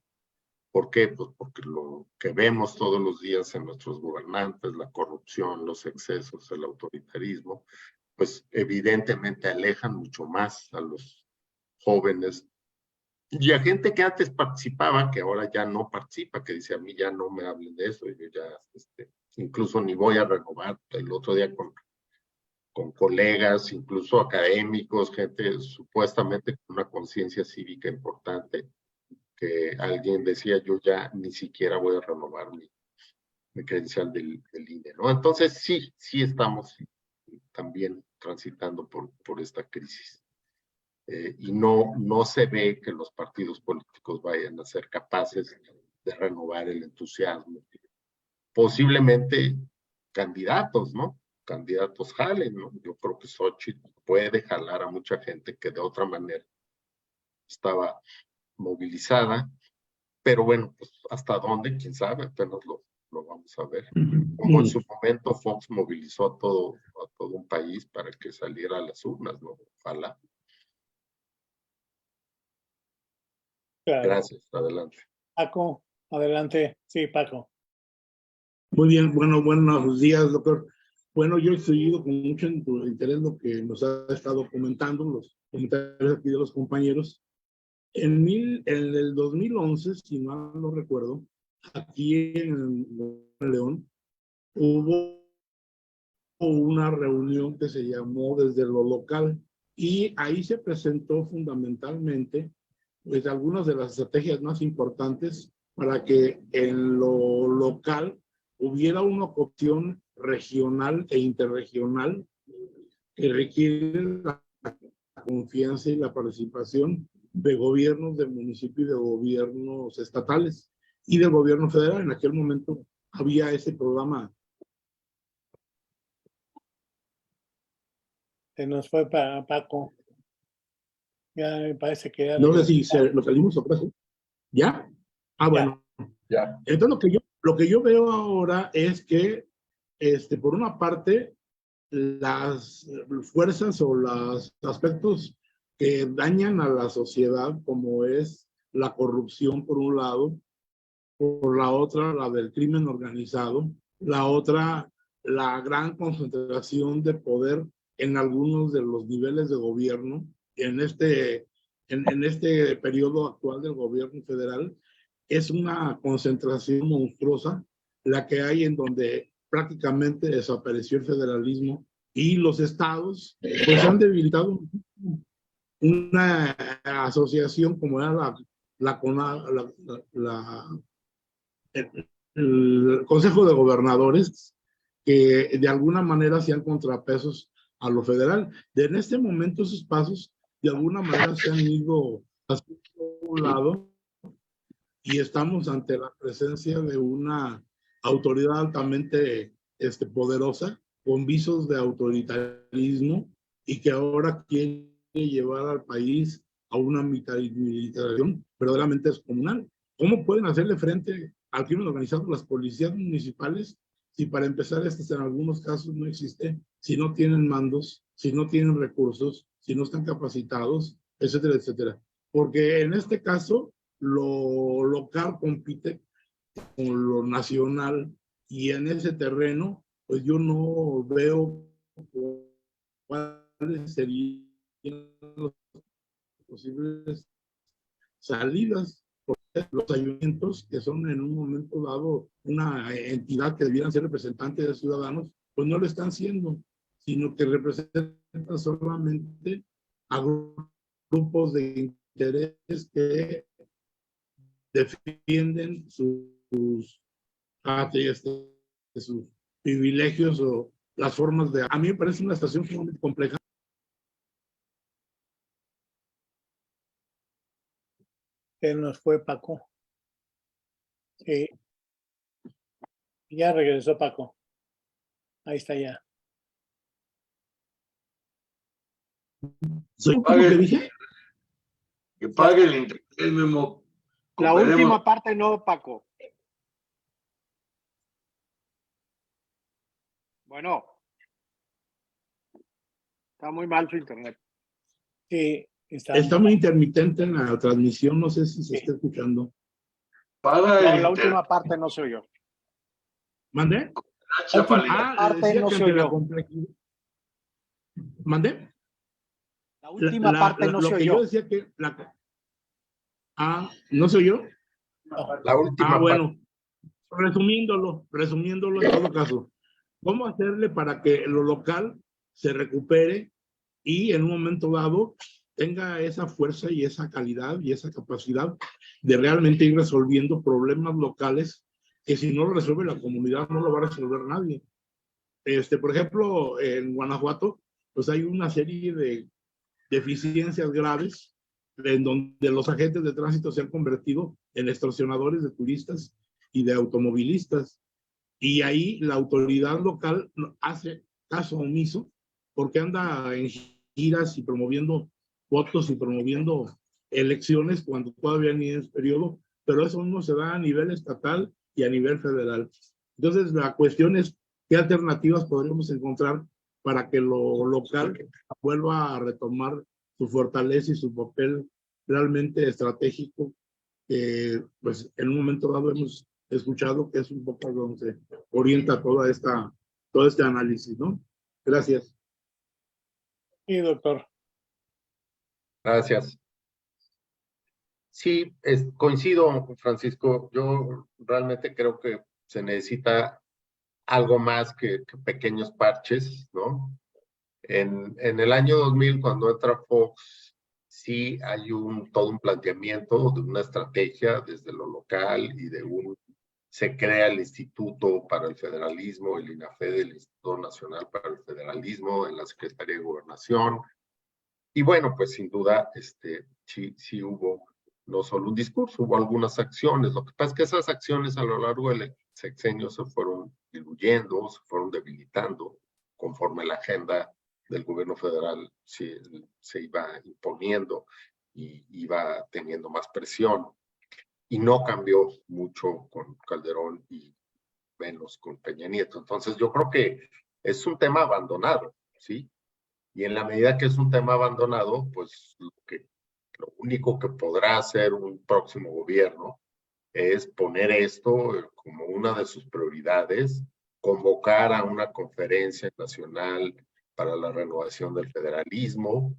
¿Por qué? Pues porque lo que vemos todos los días en nuestros gobernantes, la corrupción, los excesos, el autoritarismo, pues evidentemente alejan mucho más a los jóvenes y a gente que antes participaba, que ahora ya no participa, que dice a mí ya no me hablen de eso, yo ya incluso ni voy a renovar. El otro día con colegas, incluso académicos, gente supuestamente con una conciencia cívica importante, que alguien decía yo ya ni siquiera voy a renovar mi credencial del INE, ¿no? Entonces sí estamos también transitando por esta crisis. Y no se ve que los partidos políticos vayan a ser capaces de renovar el entusiasmo. Posiblemente candidatos, ¿no? Candidatos jalen, ¿no? Yo creo que Xochitl puede jalar a mucha gente que de otra manera estaba movilizada, pero bueno, pues hasta dónde, quién sabe, apenas lo vamos a ver. Como en su momento Fox movilizó a todo un país para que saliera a las urnas, ¿no? Ojalá. Claro. Gracias, adelante. Paco, adelante. Sí, Paco. Muy bien, bueno, buenos días, doctor. Bueno, yo he seguido con mucho interés lo que nos ha estado comentando, los comentarios aquí de los compañeros. En el 2011, si mal no recuerdo, aquí en León, hubo una reunión que se llamó Desde lo Local, y ahí se presentó fundamentalmente pues algunas de las estrategias más importantes para que en lo local hubiera una opción regional e interregional que requiere la confianza y la participación de gobiernos del municipio y de gobiernos estatales y del gobierno federal. En aquel momento había ese programa. Se nos fue para Paco. Ya me parece que ya... No sé si lo salimos o qué. ¿Ya? Ah, bueno. Ya. Entonces lo que yo veo ahora es que, por una parte, las fuerzas o los aspectos que dañan a la sociedad, como es la corrupción por un lado, por la otra la del crimen organizado, la otra la gran concentración de poder en algunos de los niveles de gobierno en este periodo actual del gobierno federal. Es una concentración monstruosa la que hay, en donde prácticamente desapareció el federalismo y los estados pues han debilitado una asociación como era el Consejo de Gobernadores, que de alguna manera sean contrapesos a lo federal. En este momento esos pasos de alguna manera se han ido hacia un lado y estamos ante la presencia de una autoridad altamente poderosa, con visos de autoritarismo, y que ahora quiere llevar al país a una militarización verdaderamente descomunal. ¿Cómo pueden hacerle frente al crimen organizado las policías municipales si para empezar en algunos casos no existe, si no tienen mandos, si no tienen recursos, si no están capacitados, etcétera, etcétera? Porque en este caso lo local compite con lo nacional, y en ese terreno pues yo no veo cuáles serían las posibles salidas. Los ayuntamientos, que son en un momento dado una entidad que debieran ser representantes de ciudadanos, pues no lo están siendo, sino que representan solamente a grupos de interés que defienden sus privilegios o las formas de... A mí me parece una estación sumamente compleja. Se nos fue Paco. Sí. Ya regresó Paco. Ahí está ya. ¿Soy lo que dije? Que pague el interés, Memo. La Veremos. última parte no, Paco. Bueno. Está muy mal su internet. Sí, está muy intermitente en la transmisión, no sé si se está escuchando. Paga No, el la interés. última parte no se oyó. ¿Mandé? parte decía no que se ante la oyó. complejidad. ¿Mandé? La última parte no se lo que yo oyó. decía que ¿no se oyó? La última Bueno, resumiéndolo en todo caso, ¿cómo hacerle para que lo local se recupere y en un momento dado tenga esa fuerza y esa calidad y esa capacidad de realmente ir resolviendo problemas locales que si no lo resuelve la comunidad no lo va a resolver nadie? Por ejemplo, en Guanajuato, pues hay una serie de deficiencias graves en donde los agentes de tránsito se han convertido en extorsionadores de turistas y de automovilistas. Y ahí la autoridad local hace caso omiso porque anda en giras y promoviendo votos y promoviendo elecciones cuando todavía ni es periodo, pero eso no se da a nivel estatal y a nivel federal. Entonces la cuestión es qué alternativas podríamos encontrar para que lo local vuelva a retomar su fortaleza y su papel realmente estratégico, que pues en un momento dado hemos escuchado que es un poco donde se orienta todo este análisis, ¿no? Gracias. Sí, doctor. Gracias. Sí, coincido, Francisco. Yo realmente creo que se necesita algo más que pequeños parches, ¿no? En el año 2000, cuando entra Fox, sí hay todo un planteamiento de una estrategia desde lo local y se crea el Instituto para el Federalismo, el INAFED, el Instituto Nacional para el Federalismo, en la Secretaría de Gobernación. Y bueno, pues sin duda, sí hubo no solo un discurso, hubo algunas acciones. Lo que pasa es que esas acciones a lo largo del sexenio se fueron diluyendo, se fueron debilitando conforme la agenda del gobierno federal se iba imponiendo y iba teniendo más presión. Y no cambió mucho con Calderón y menos con Peña Nieto. Entonces yo creo que es un tema abandonado, ¿sí? Y en la medida que es un tema abandonado, pues lo único que podrá hacer un próximo gobierno es poner esto como una de sus prioridades, convocar a una conferencia nacional para la renovación del federalismo,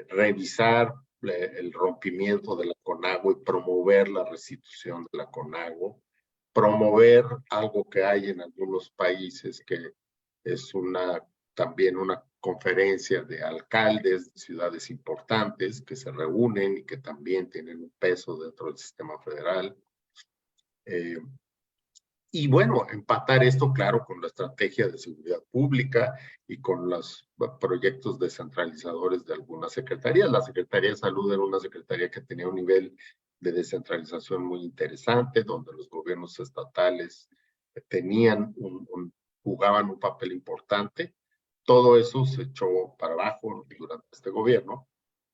revisar el rompimiento de la CONAGUA y promover la restitución de la CONAGUA, promover algo que hay en algunos países que es también una conferencia de alcaldes de ciudades importantes que se reúnen y que también tienen un peso dentro del sistema federal. Y bueno, empatar esto, claro, con la estrategia de seguridad pública y con los proyectos descentralizadores de algunas secretarías. La Secretaría de Salud era una secretaría que tenía un nivel de descentralización muy interesante, donde los gobiernos estatales jugaban un papel importante. Todo eso se echó para abajo durante este gobierno,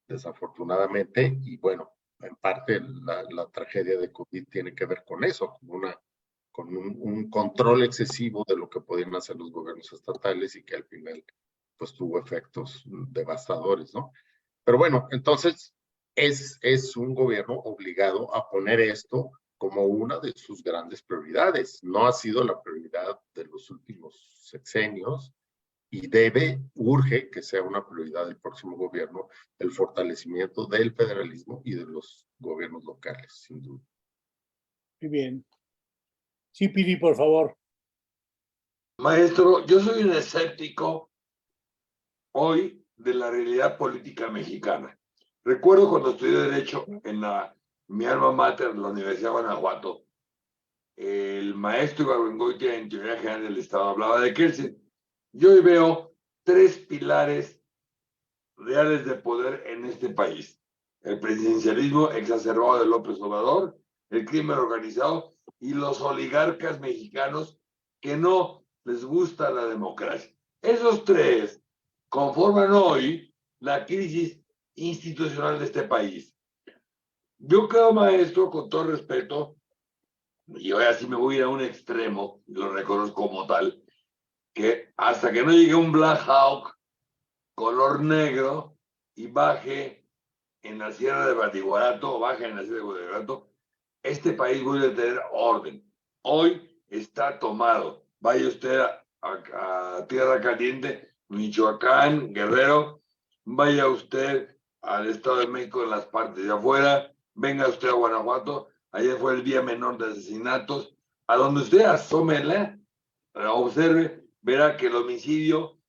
desafortunadamente, y bueno, en parte la tragedia de COVID tiene que ver con eso, con un control excesivo de lo que podían hacer los gobiernos estatales y que al final pues tuvo efectos devastadores, ¿no? Pero bueno, entonces es un gobierno obligado a poner esto como una de sus grandes prioridades. No ha sido la prioridad de los últimos sexenios y urge que sea una prioridad del próximo gobierno el fortalecimiento del federalismo y de los gobiernos locales, sin duda. Muy bien. Sí, Piri, por favor. Maestro, yo soy un escéptico hoy de la realidad política mexicana. Recuerdo cuando estudié Derecho en mi alma mater, la Universidad de Guanajuato, el maestro Ibargüengoitia en Teoría General del Estado hablaba de Kelsen. Yo hoy veo 3 pilares reales de poder en este país: el presidencialismo exacerbado de López Obrador, el crimen organizado y los oligarcas mexicanos que no les gusta la democracia. Esos 3 conforman hoy la crisis institucional de este país. Yo creo, maestro, con todo respeto, y hoy así me voy a ir a un extremo, y lo reconozco como tal, que hasta que no llegue un Black Hawk color negro y baje en la Sierra de Batiguarato, o baje en la Sierra de Batiguarato, este país vuelve a tener orden. Hoy está tomado. Vaya usted a Tierra Caliente, Michoacán, Guerrero, vaya usted al Estado de México en las partes de afuera, venga usted a Guanajuato, ayer fue el día menor de asesinatos, a donde usted asómela, observe, verá que el homicidio,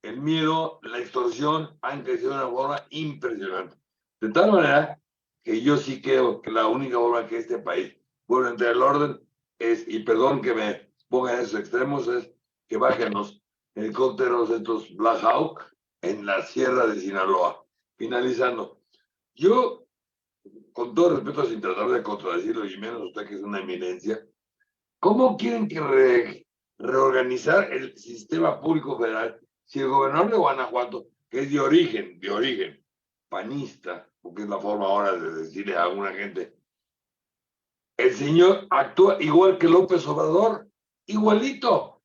el miedo, la extorsión han crecido de una forma impresionante. De tal manera que yo sí creo que la única forma que este país vuelva a entrar al orden es, y perdón que me ponga en esos extremos, es que bajen los helicópteros estos Black Hawk en la Sierra de Sinaloa. Finalizando, yo, con todo respeto, sin tratar de contradecirlo, y menos usted que es una eminencia, ¿cómo quieren que reorganizar el sistema público federal si el gobernador de Guanajuato, que es de origen panista, porque es la forma ahora de decirle a alguna gente, el señor actúa igual que López Obrador, igualito,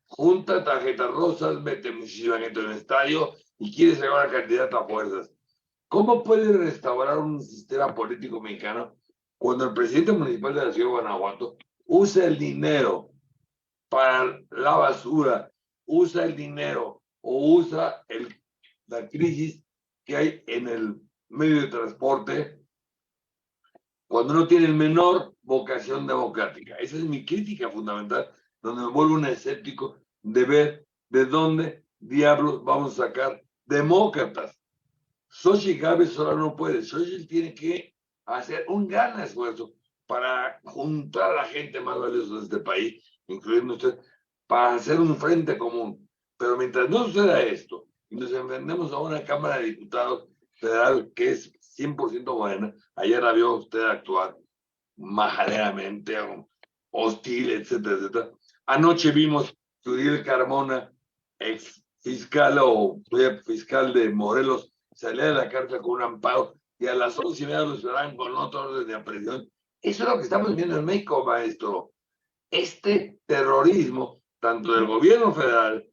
junta tarjetas rosas, mete muchísima gente en el estadio y quiere ser una candidata a fuerzas? ¿Cómo puede restaurar un sistema político mexicano cuando el presidente municipal de la ciudad de Guanajuato usa el dinero para la basura, usa el dinero o usa la crisis que hay en el medio de transporte cuando no tiene el menor vocación democrática? Esa es mi crítica fundamental, donde me vuelvo un escéptico de ver de dónde diablos vamos a sacar demócratas. Xochitl Gálvez sola no puede. Xochitl tiene que hacer un gran esfuerzo para juntar a la gente más valiosa de este país, incluyendo usted, para hacer un frente común. Pero mientras no suceda esto y nos enfrentemos a una Cámara de Diputados federal que es 100% buena, ayer la vio usted actuar majaderamente, hostil, etcétera, etcétera. Anoche vimos que Uriel Carmona, ex fiscal o fiscal de Morelos, salía de la cárcel con un amparo y a las 11:30 lo esperaban con otro orden de aprehensión. Eso es lo que estamos viendo en México, maestro. Este terrorismo, tanto del gobierno federal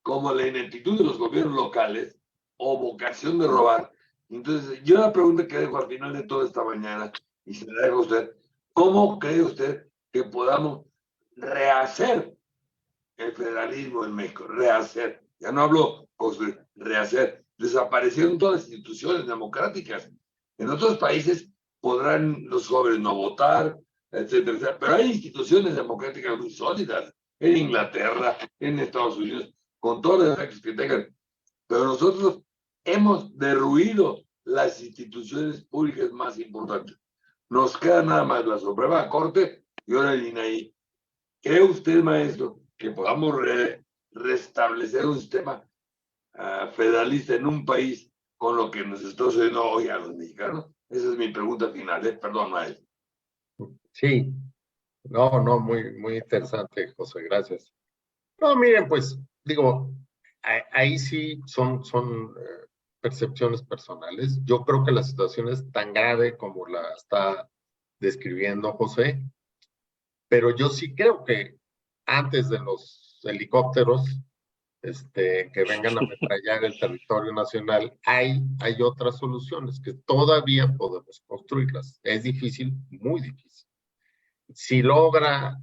como la ineptitud de los gobiernos locales, o vocación de robar. Entonces, yo la pregunta que dejo al final de toda esta mañana, y se la dejo a usted, ¿cómo cree usted que podamos rehacer el federalismo en México? Rehacer, ya no hablo construir, rehacer. Desaparecieron todas las instituciones democráticas. En otros países podrán los jóvenes no votar, etcétera, etcétera, pero hay instituciones democráticas muy sólidas en Inglaterra, en Estados Unidos, con todos los efectos que tengan. Pero nosotros hemos derruido las instituciones públicas más importantes. Nos queda nada más la Suprema Corte y ahora el INAI. ¿Cree usted, maestro, que podamos restablecer un sistema federalista en un país con lo que nos está sucediendo hoy a los mexicanos? Esa es mi pregunta final, ¿eh? Perdón, maestro. Sí, no, muy interesante, José, gracias. No, miren, pues, digo, ahí sí son percepciones personales. Yo creo que la situación es tan grave como la está describiendo José, pero yo sí creo que antes de los helicópteros que vengan a ametrallar el territorio nacional, hay otras soluciones que todavía podemos construirlas. Es difícil, muy difícil. Si logra,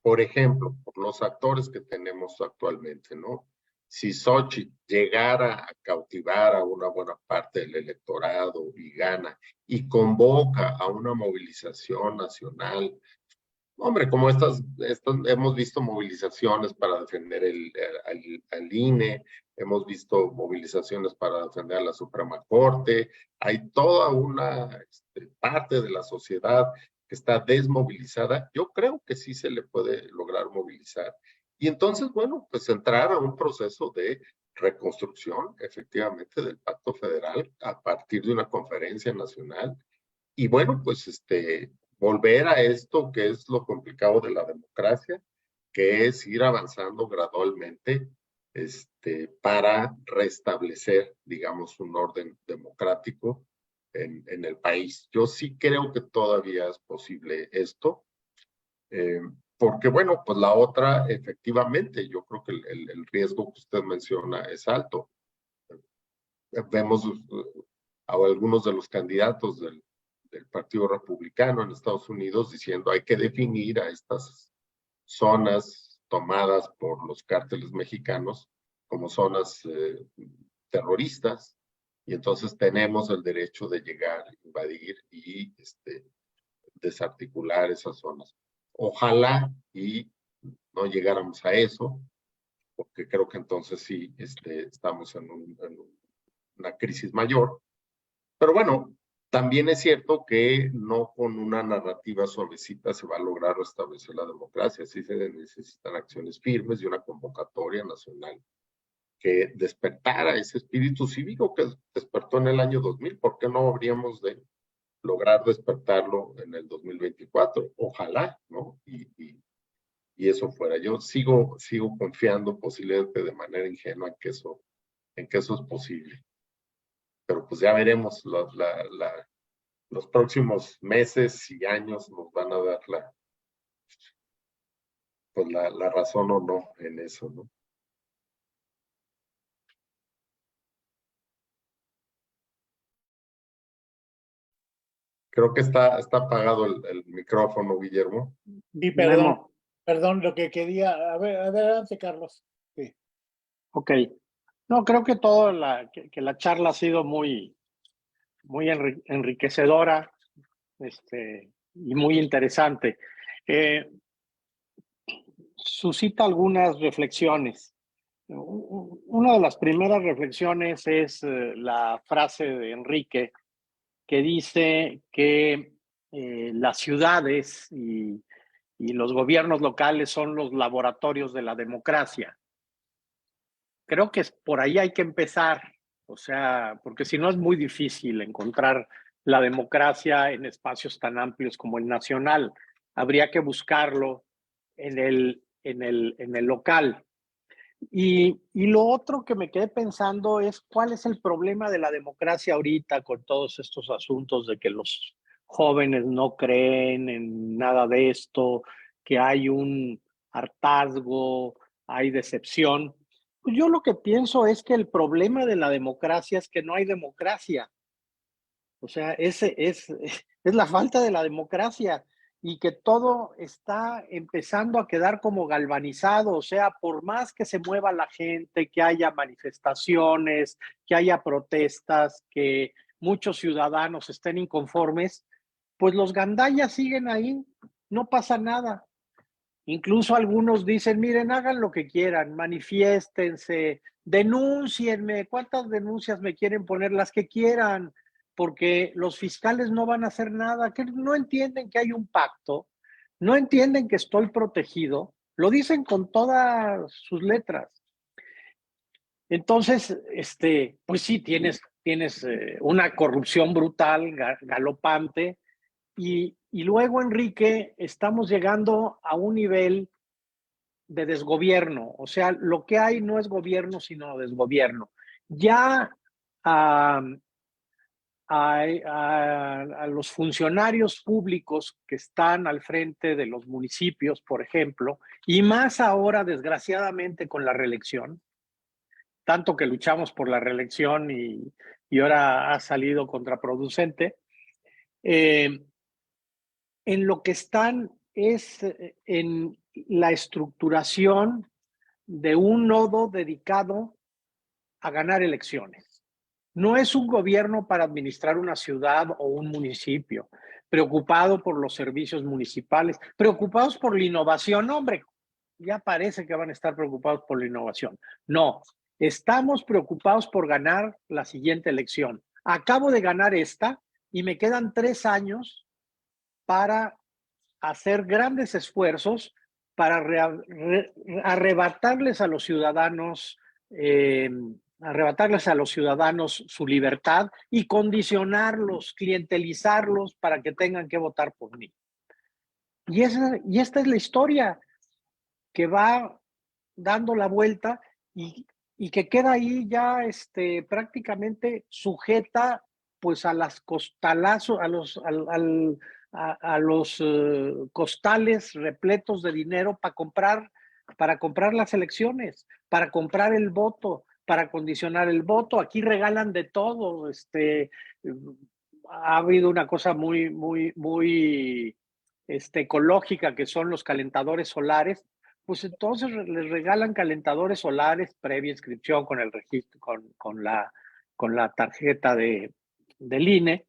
por ejemplo, por los actores que tenemos actualmente, ¿no? Si Xochitl llegara a cautivar a una buena parte del electorado y gana y convoca a una movilización nacional, hombre, como estas hemos visto movilizaciones para defender al INE, hemos visto movilizaciones para defender a la Suprema Corte, hay toda una parte de la sociedad que está desmovilizada. Yo creo que sí se le puede lograr movilizar. Y entonces, bueno, pues entrar a un proceso de reconstrucción, efectivamente, del Pacto Federal a partir de una conferencia nacional. Y bueno, pues volver a esto que es lo complicado de la democracia, que es ir avanzando gradualmente para restablecer, digamos, un orden democrático en el país. Yo sí creo que todavía es posible esto, porque bueno, pues la otra, efectivamente, yo creo que el riesgo que usted menciona es alto. Vemos a algunos de los candidatos del Partido Republicano en Estados Unidos diciendo hay que definir a estas zonas tomadas por los cárteles mexicanos como zonas terroristas, y entonces tenemos el derecho de llegar, invadir y desarticular esas zonas. Ojalá y no llegáramos a eso, porque creo que entonces sí estamos en una crisis mayor. Pero bueno, también es cierto que no con una narrativa suavecita se va a lograr restablecer la democracia. Sí se necesitan acciones firmes y una convocatoria nacional que despertara ese espíritu cívico que despertó en el año 2000. ¿Por qué no habríamos de lograr despertarlo en el 2024? Ojalá, ¿no? Y eso fuera. Yo sigo confiando posiblemente de manera ingenua en que eso es posible. Pero pues ya veremos, los próximos meses y años nos van a dar la razón o no en eso, ¿no? Creo que está apagado el micrófono, Guillermo. Sí, perdón, lo que quería. A ver, adelante, Carlos. Sí. Ok. No, creo que que la charla ha sido muy enriquecedora, y muy interesante. Suscita algunas reflexiones. Una de las primeras reflexiones es la frase de Enrique que dice que las ciudades y los gobiernos locales son los laboratorios de la democracia. Creo que por ahí hay que empezar, o sea, porque si no es muy difícil encontrar la democracia en espacios tan amplios como el nacional. Habría que buscarlo en el local. Y lo otro que me quedé pensando es cuál es el problema de la democracia ahorita con todos estos asuntos de que los jóvenes no creen en nada de esto, que hay un hartazgo, hay decepción. Pues yo lo que pienso es que el problema de la democracia es que no hay democracia. O sea, es la falta de la democracia y que todo está empezando a quedar como galvanizado. O sea, por más que se mueva la gente, que haya manifestaciones, que haya protestas, que muchos ciudadanos estén inconformes, pues los gandallas siguen ahí, no pasa nada. Incluso algunos dicen, miren, hagan lo que quieran, manifiéstense, denúncienme, ¿cuántas denuncias me quieren poner? Las que quieran, porque los fiscales no van a hacer nada, que no entienden que hay un pacto, no entienden que estoy protegido, lo dicen con todas sus letras. Entonces, pues sí, tienes una corrupción brutal, galopante, y luego, Enrique, estamos llegando a un nivel de desgobierno. O sea, lo que hay no es gobierno, sino desgobierno. Ya a, a los funcionarios públicos que están al frente de los municipios, por ejemplo, y más ahora, desgraciadamente, con la reelección, tanto que luchamos por la reelección y ahora ha salido contraproducente, en lo que están es en la estructuración de un nodo dedicado a ganar elecciones. No es un gobierno para administrar una ciudad o un municipio, preocupado por los servicios municipales, preocupados por la innovación. No, hombre, ya parece que van a estar preocupados por la innovación. No, estamos preocupados por ganar la siguiente elección. Acabo de ganar esta y me quedan 3 años para hacer grandes esfuerzos para arrebatarles a los ciudadanos su libertad y condicionarlos, clientelizarlos para que tengan que votar por mí. Y esta es la historia que va dando la vuelta y que queda ahí ya prácticamente sujeta pues a las costalazos, a los costales repletos de dinero para comprar las elecciones, para comprar el voto, para condicionar el voto. Aquí regalan de todo. Ha habido una cosa muy ecológica, que son los calentadores solares. Pues entonces les regalan calentadores solares previa inscripción con el registro, con la tarjeta del INE,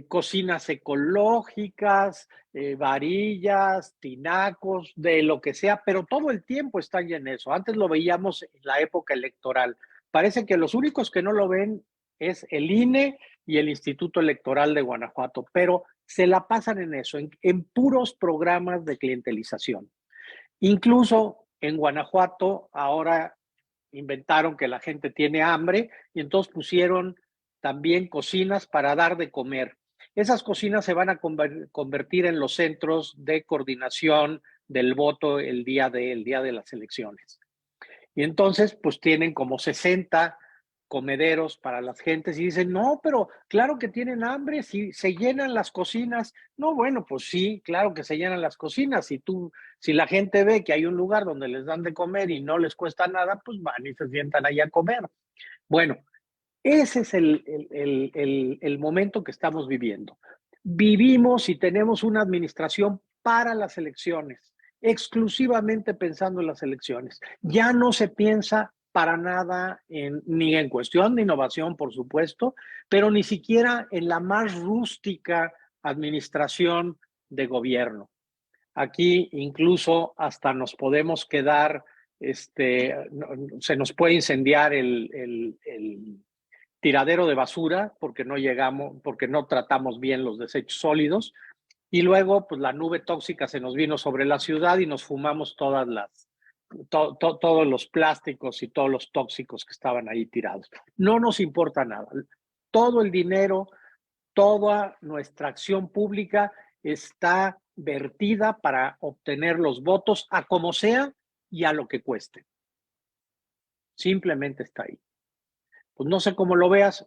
cocinas ecológicas, varillas, tinacos, de lo que sea, pero todo el tiempo están ya en eso. Antes lo veíamos en la época electoral. Parece que los únicos que no lo ven es el INE y el Instituto Electoral de Guanajuato, pero se la pasan en eso, en puros programas de clientelización. Incluso en Guanajuato ahora inventaron que la gente tiene hambre y entonces pusieron también cocinas para dar de comer. Esas cocinas se van a convertir en los centros de coordinación del voto el día de las elecciones. Y entonces, pues tienen como 60 comederos para las gentes y dicen, no, pero claro que tienen hambre, si se llenan las cocinas. No, bueno, pues sí, claro que se llenan las cocinas. Si la gente ve que hay un lugar donde les dan de comer y no les cuesta nada, pues van y se sientan ahí a comer. Bueno, ese es el momento que estamos viviendo. Vivimos y tenemos una administración para las elecciones, exclusivamente pensando en las elecciones. Ya no se piensa para nada ni en cuestión de innovación, por supuesto, pero ni siquiera en la más rústica administración de gobierno. Aquí incluso hasta nos podemos quedar, se nos puede incendiar el tiradero de basura porque porque no tratamos bien los desechos sólidos, y luego pues la nube tóxica se nos vino sobre la ciudad y nos fumamos todos los plásticos y todos los tóxicos que estaban ahí tirados. No nos importa nada. Todo el dinero, toda nuestra acción pública está vertida para obtener los votos a como sea y a lo que cueste. Simplemente está ahí. Pues no sé cómo lo veas.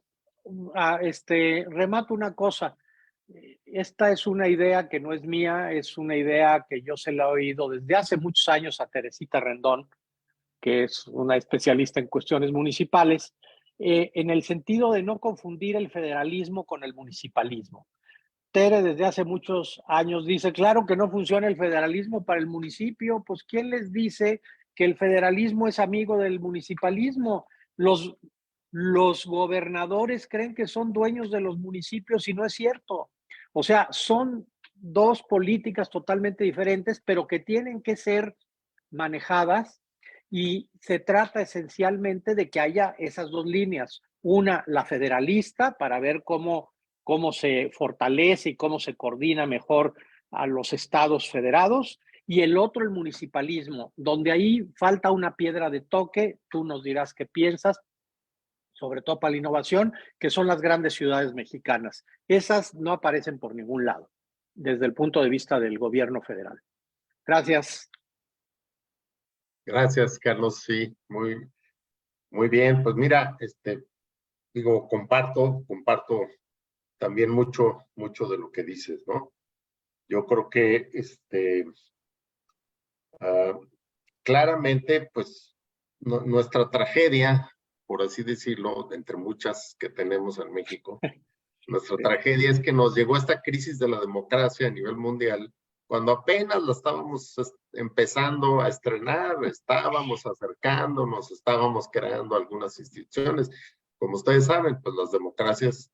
Remato una cosa. Esta es una idea que no es mía, es una idea que yo se la he oído desde hace muchos años a Teresita Rendón, que es una especialista en cuestiones municipales, en el sentido de no confundir el federalismo con el municipalismo. Tere desde hace muchos años dice, claro que no funciona el federalismo para el municipio, pues ¿quién les dice que el federalismo es amigo del municipalismo? Los gobernadores creen que son dueños de los municipios y no es cierto. O sea, son dos políticas totalmente diferentes, pero que tienen que ser manejadas y se trata esencialmente de que haya esas dos líneas. Una, la federalista, para ver cómo se fortalece y cómo se coordina mejor a los estados federados, y el otro, el municipalismo, donde ahí falta una piedra de toque. Tú nos dirás qué piensas, sobre todo para la innovación, que son las grandes ciudades mexicanas. Esas no aparecen por ningún lado, desde el punto de vista del gobierno federal. Gracias. Gracias, Carlos. Sí, muy bien. Pues mira, digo, comparto también mucho de lo que dices, ¿no? Yo creo que claramente, pues, nuestra tragedia, por así decirlo, entre muchas que tenemos en México, nuestra tragedia es que nos llegó esta crisis de la democracia a nivel mundial cuando apenas la estábamos empezando a estrenar, estábamos acercándonos, estábamos creando algunas instituciones. Como ustedes saben, pues las democracias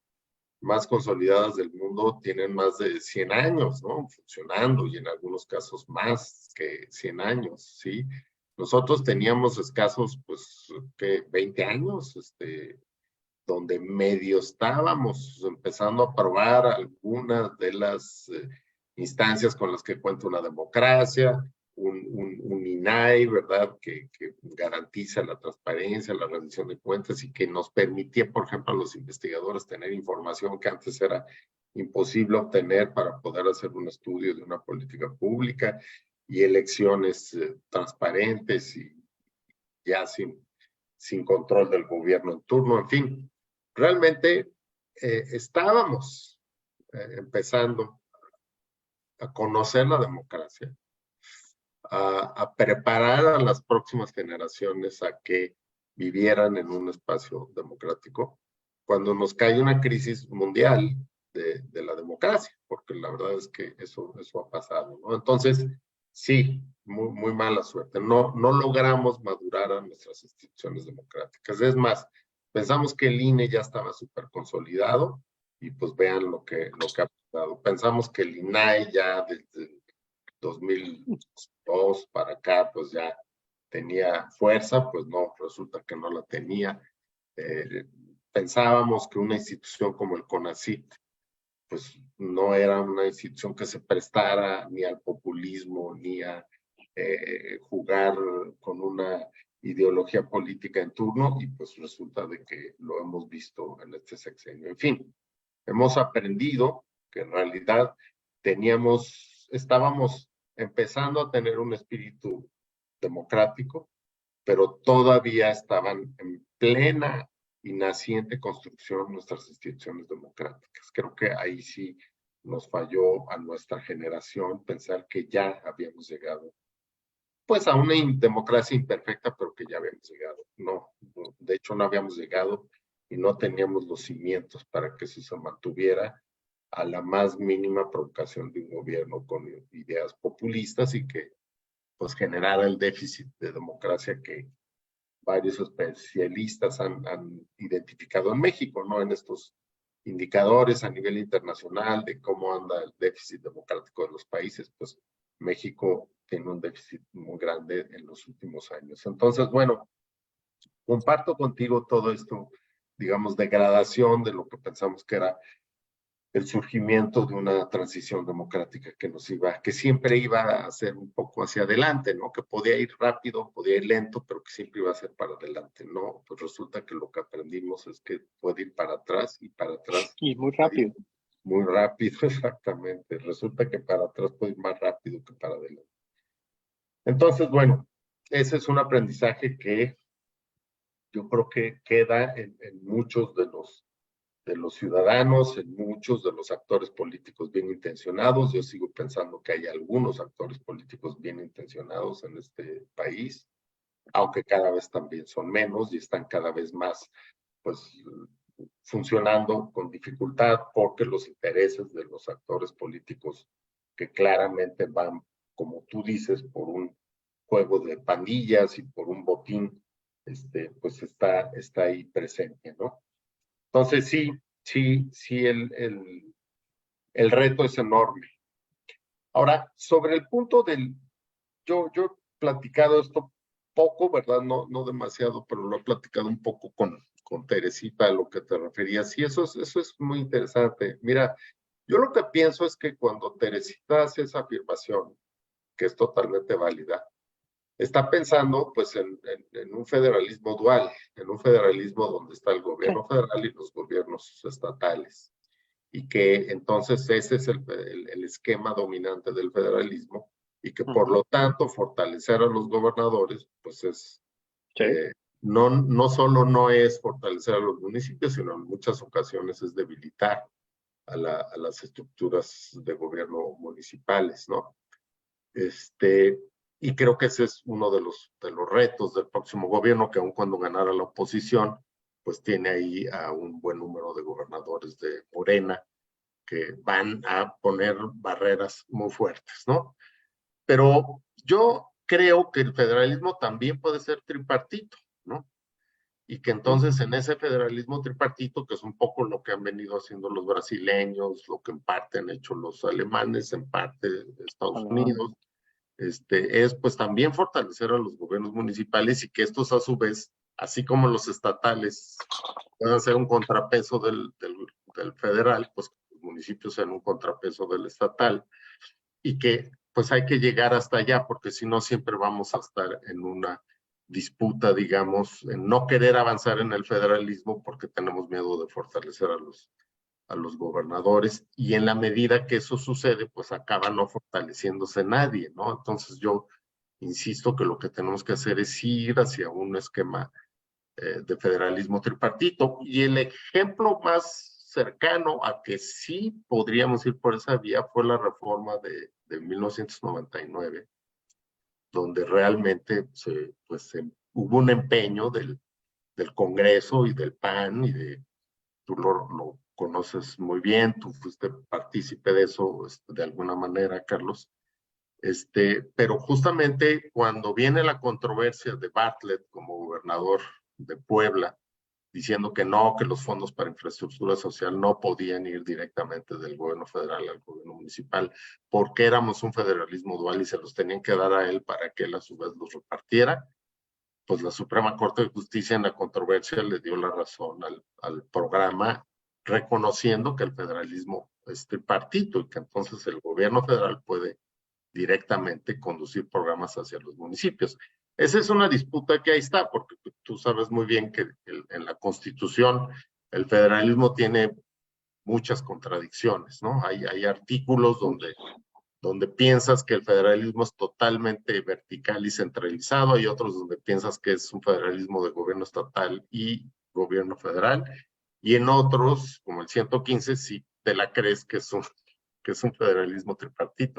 más consolidadas del mundo tienen más de 100 años, ¿no? Funcionando, y en algunos casos más que 100 años, ¿sí? Nosotros teníamos escasos, pues, ¿qué? 20 años, donde medio estábamos empezando a probar algunas de las instancias con las que cuenta una democracia, un INAI, ¿verdad? Que garantiza la transparencia, la rendición de cuentas y que nos permitía, por ejemplo, a los investigadores tener información que antes era imposible obtener para poder hacer un estudio de una política pública, y elecciones transparentes y ya sin control del gobierno en turno, en fin. Realmente estábamos empezando a conocer la democracia, a preparar a las próximas generaciones a que vivieran en un espacio democrático, cuando nos cae una crisis mundial de la democracia, porque la verdad es que eso ha pasado, ¿no? Entonces, sí, muy mala suerte. No logramos madurar a nuestras instituciones democráticas. Es más, pensamos que el INE ya estaba súper consolidado y pues vean lo que ha pasado. Pensamos que el INAI ya desde 2002 para acá pues ya tenía fuerza, pues no, resulta que no la tenía. Pensábamos que una institución como el CONACYT pues no era una institución que se prestara ni al populismo ni a jugar con una ideología política en turno, y pues resulta de que lo hemos visto en este sexenio. En fin, hemos aprendido que en realidad estábamos empezando a tener un espíritu democrático, pero todavía estaban en plena y naciente construcción nuestras instituciones democráticas. Creo que ahí sí nos falló a nuestra generación pensar que ya habíamos llegado, pues, a una democracia imperfecta, pero que ya habíamos llegado. No, de hecho no habíamos llegado y no teníamos los cimientos para que eso se mantuviera a la más mínima provocación de un gobierno con ideas populistas y que pues generara el déficit de democracia que varios especialistas han identificado en México, ¿no? En estos indicadores a nivel internacional de cómo anda el déficit democrático de los países, pues México tiene un déficit muy grande en los últimos años. Entonces, bueno, comparto contigo todo esto, digamos, degradación de lo que pensamos que era el surgimiento de una transición democrática que siempre iba a ser un poco hacia adelante, ¿no? Que podía ir rápido, podía ir lento, pero que siempre iba a ser para adelante, ¿no? Pues resulta que lo que aprendimos es que puede ir para atrás y para atrás. Y muy rápido. Muy rápido, exactamente. Resulta que para atrás puede ir más rápido que para adelante. Entonces, bueno, ese es un aprendizaje que yo creo que queda en muchos de los ciudadanos, en muchos de los actores políticos bien intencionados. Yo sigo pensando que hay algunos actores políticos bien intencionados en este país, aunque cada vez también son menos y están cada vez más, pues, funcionando con dificultad porque los intereses de los actores políticos que claramente van, como tú dices, por un juego de pandillas y por un botín, pues está ahí presente, ¿no? Entonces sí, el reto es enorme. Ahora, sobre el punto yo he platicado esto poco, ¿verdad? No demasiado, pero lo he platicado un poco con Teresita, a lo que te referías, y eso es muy interesante. Mira, yo lo que pienso es que cuando Teresita hace esa afirmación, que es totalmente válida, está pensando pues en un federalismo dual, en un federalismo donde está el gobierno federal y los gobiernos estatales, y que entonces ese es el esquema dominante del federalismo, y que por lo tanto fortalecer a los gobernadores pues es, no solo no es fortalecer a los municipios, sino en muchas ocasiones es debilitar a las estructuras de gobierno municipales, ¿no? Y creo que ese es uno de los retos del próximo gobierno, que aun cuando ganara la oposición, pues tiene ahí a un buen número de gobernadores de Morena que van a poner barreras muy fuertes, ¿no? Pero yo creo que el federalismo también puede ser tripartito, ¿no? Y que entonces en ese federalismo tripartito, que es un poco lo que han venido haciendo los brasileños, lo que en parte han hecho los alemanes, en parte Estados Unidos, es pues también fortalecer a los gobiernos municipales, y que estos a su vez, así como los estatales puedan ser un contrapeso del federal, pues los municipios sean un contrapeso del estatal, y que pues hay que llegar hasta allá, porque si no siempre vamos a estar en una disputa, digamos, en no querer avanzar en el federalismo porque tenemos miedo de fortalecer a los gobernadores, y en la medida que eso sucede, pues acaba no fortaleciéndose nadie, ¿no? Entonces yo insisto que lo que tenemos que hacer es ir hacia un esquema de federalismo tripartito, y el ejemplo más cercano a que sí podríamos ir por esa vía fue la reforma de 1999, donde realmente hubo un empeño del Congreso y del PAN, y tú lo conoces muy bien, tú fuiste partícipe de eso de alguna manera, Carlos. Pero justamente cuando viene la controversia de Bartlett como gobernador de Puebla, diciendo que no, que los fondos para infraestructura social no podían ir directamente del gobierno federal al gobierno municipal, porque éramos un federalismo dual y se los tenían que dar a él para que él a su vez los repartiera, pues la Suprema Corte de Justicia en la controversia le dio la razón al programa, reconociendo que el federalismo es tripartito y que entonces el gobierno federal puede directamente conducir programas hacia los municipios. Esa es una disputa que ahí está, porque tú sabes muy bien que en la Constitución el federalismo tiene muchas contradicciones, ¿no? Hay artículos donde piensas que el federalismo es totalmente vertical y centralizado, hay otros donde piensas que es un federalismo de gobierno estatal y gobierno federal, y en otros, como el 115, sí te la crees que es un federalismo tripartito.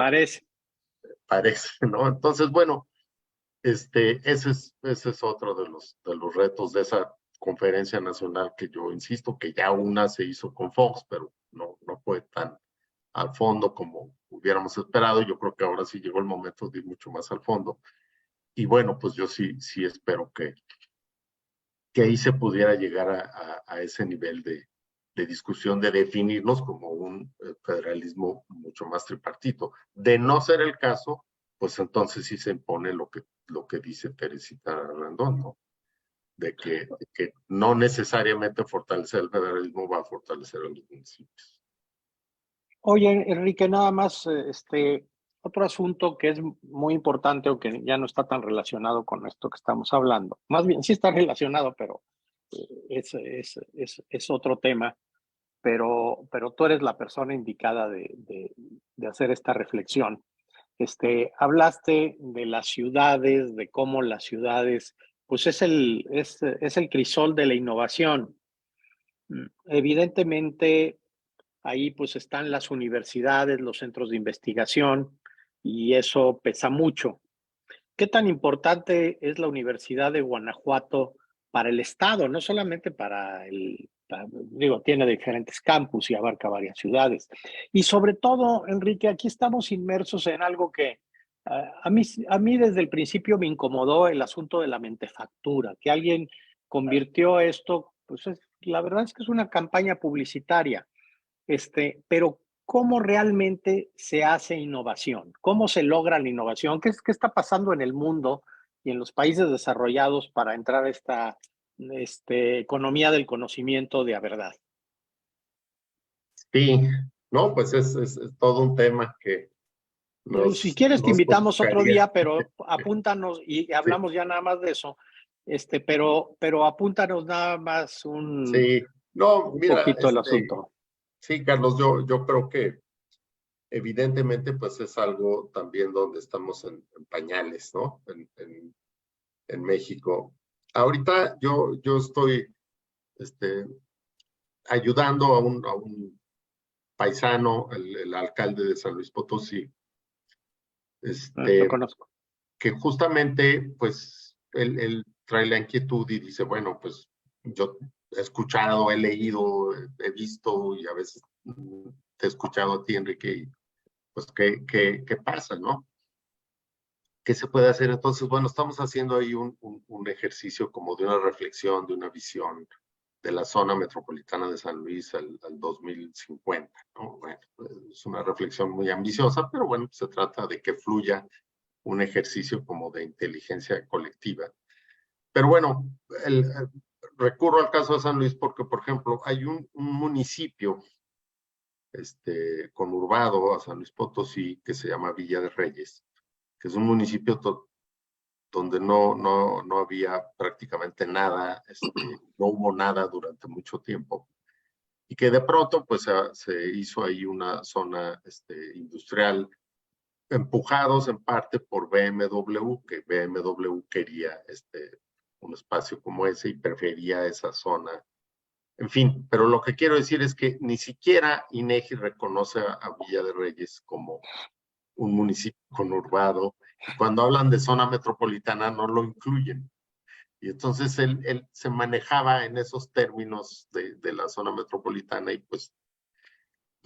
Parece, ¿no? Entonces, bueno, ese es otro de los retos de esa conferencia nacional, que yo insisto que ya una se hizo con Fox, pero no fue tan al fondo como hubiéramos esperado. Yo creo que ahora sí llegó el momento de ir mucho más al fondo. Y bueno, pues yo sí espero que ahí se pudiera llegar a ese nivel de discusión, de definirnos como un federalismo mucho más tripartito. De no ser el caso, pues entonces sí se impone lo que dice Teresita Rendón, ¿no? De que no necesariamente fortalecer el federalismo va a fortalecer a los municipios. Oye, Enrique, nada más, otro asunto que es muy importante o que ya no está tan relacionado con esto que estamos hablando. Más bien, sí está relacionado, pero es otro tema. Pero tú eres la persona indicada de hacer esta reflexión. Hablaste de las ciudades, de cómo las ciudades, pues es el crisol de la innovación. Evidentemente, ahí pues están las universidades, los centros de investigación, y eso pesa mucho. ¿qué tan importante es la Universidad de Guanajuato para el Estado? No solamente digo, tiene diferentes campus y abarca varias ciudades. Y sobre todo, Enrique, aquí estamos inmersos en algo que a mí desde el principio me incomodó el asunto de la mentefactura, que alguien convirtió esto, pues la verdad es que es una campaña publicitaria, pero ¿cómo realmente se hace innovación? ¿Cómo se logra la innovación? ¿Qué está pasando en el mundo y en los países desarrollados para entrar a esta economía del conocimiento de a verdad? Sí, no, pues es todo un tema que Si quieres te nos invitamos otro tocaría. día, pero apúntanos y Sí, hablamos ya nada más de eso. Pero apúntanos nada más sí. No, un mira, poquito el asunto. sí, Carlos, yo creo que evidentemente pues es algo también donde estamos en pañales, ¿no? En México. Ahorita yo estoy ayudando a un paisano, el alcalde de San Luis Potosí, Lo conozco. que justamente, pues, él trae la inquietud y dice, bueno, pues, yo he escuchado, he leído, he visto y a veces te he escuchado a ti, Enrique, y pues, ¿qué pasa, no? ¿Qué se puede hacer? Entonces, bueno, estamos haciendo ahí un ejercicio como de una reflexión, de una visión de la zona metropolitana de San Luis al 2050, ¿no? Bueno, es una reflexión muy ambiciosa, pero bueno, se trata de que fluya un ejercicio como de inteligencia colectiva. Pero bueno, recurro al caso de San Luis porque, por ejemplo, hay un municipio conurbado a San Luis Potosí que se llama Villa de Reyes, que es un municipio donde no había prácticamente nada, no hubo nada durante mucho tiempo, y que de pronto pues se hizo ahí una zona industrial, empujados en parte por BMW, que BMW quería un espacio como ese y prefería esa zona. En fin, pero lo que quiero decir es que ni siquiera INEGI reconoce a Villa de Reyes como un municipio conurbado, y cuando hablan de zona metropolitana no lo incluyen. Y entonces él se manejaba en esos términos de la zona metropolitana y pues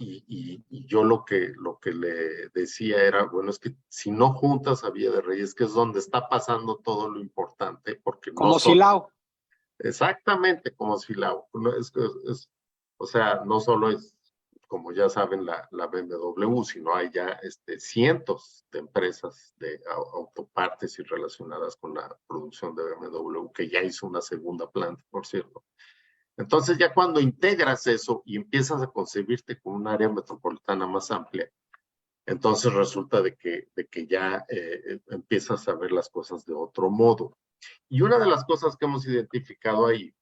y yo lo que le decía era, bueno, es que si no juntas a Villa de Reyes, que es donde está pasando todo lo importante, porque no Como solo, Silao. exactamente como Silao, no, o sea, no solo es, como ya saben, la BMW, sino hay ya cientos de empresas de autopartes y relacionadas con la producción de BMW, que ya hizo una segunda planta, por cierto. Entonces ya cuando integras eso y empiezas a concebirte con un área metropolitana más amplia, entonces resulta de que ya empiezas a ver las cosas de otro modo. Y una de las cosas que hemos identificado ahí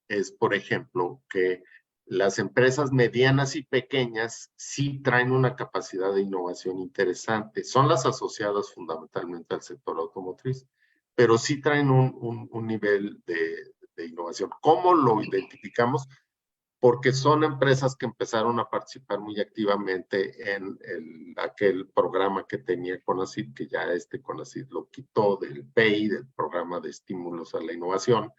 es, por ejemplo, que las empresas medianas y pequeñas sí traen una capacidad de innovación interesante. Son las asociadas fundamentalmente al sector automotriz, pero sí traen un nivel de innovación. ¿Cómo lo identificamos? Porque son empresas que empezaron a participar muy activamente en aquel programa que tenía CONACYT, que ya CONACYT lo quitó del PEI, del programa de estímulos a la innovación.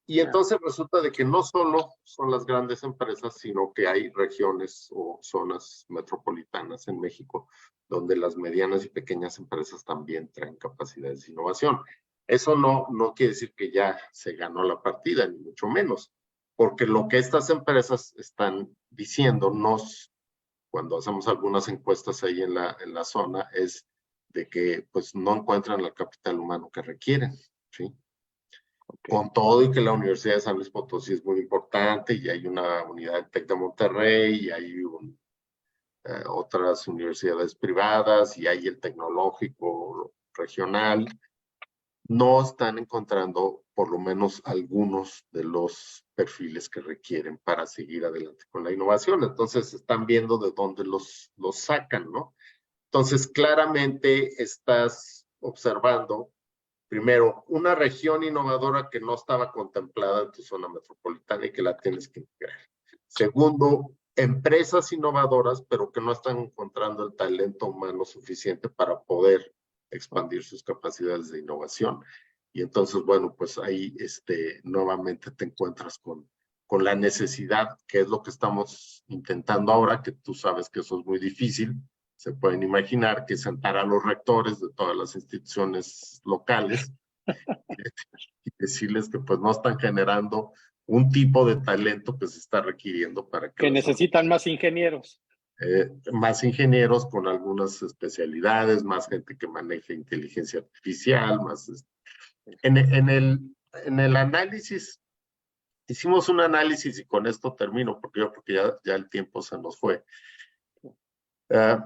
Y entonces resulta de que no solo son las grandes empresas, sino que hay regiones o zonas metropolitanas en México donde las medianas y pequeñas empresas también traen capacidades de innovación. Eso no quiere decir que ya se ganó la partida, ni mucho menos, porque lo que estas empresas están diciéndonos cuando hacemos algunas encuestas ahí en la zona es de que pues no encuentran el capital humano que requieren, ¿sí? Con todo y que la Universidad de San Luis Potosí es muy importante y hay una unidad de TEC de Monterrey y hay otras universidades privadas y hay el tecnológico regional, no están encontrando por lo menos algunos de los perfiles que requieren para seguir adelante con la innovación. Entonces están viendo de dónde los sacan, ¿no? Entonces claramente estás observando primero, una región innovadora que no estaba contemplada en tu zona metropolitana y que la tienes que integrar. Segundo, empresas innovadoras, pero que no están encontrando el talento humano suficiente para poder expandir sus capacidades de innovación. Y entonces, bueno, pues ahí nuevamente te encuentras con la necesidad, que es lo que estamos intentando ahora, que tú sabes que eso es muy difícil. Se pueden imaginar que sentar a los rectores de todas las instituciones locales y decirles que pues no están generando un tipo de talento que se está requiriendo para que necesitan más ingenieros. Más ingenieros con algunas especialidades, más gente que maneje inteligencia artificial, más... En el análisis, hicimos un análisis, y con esto termino, porque yo creo que ya el tiempo se nos fue.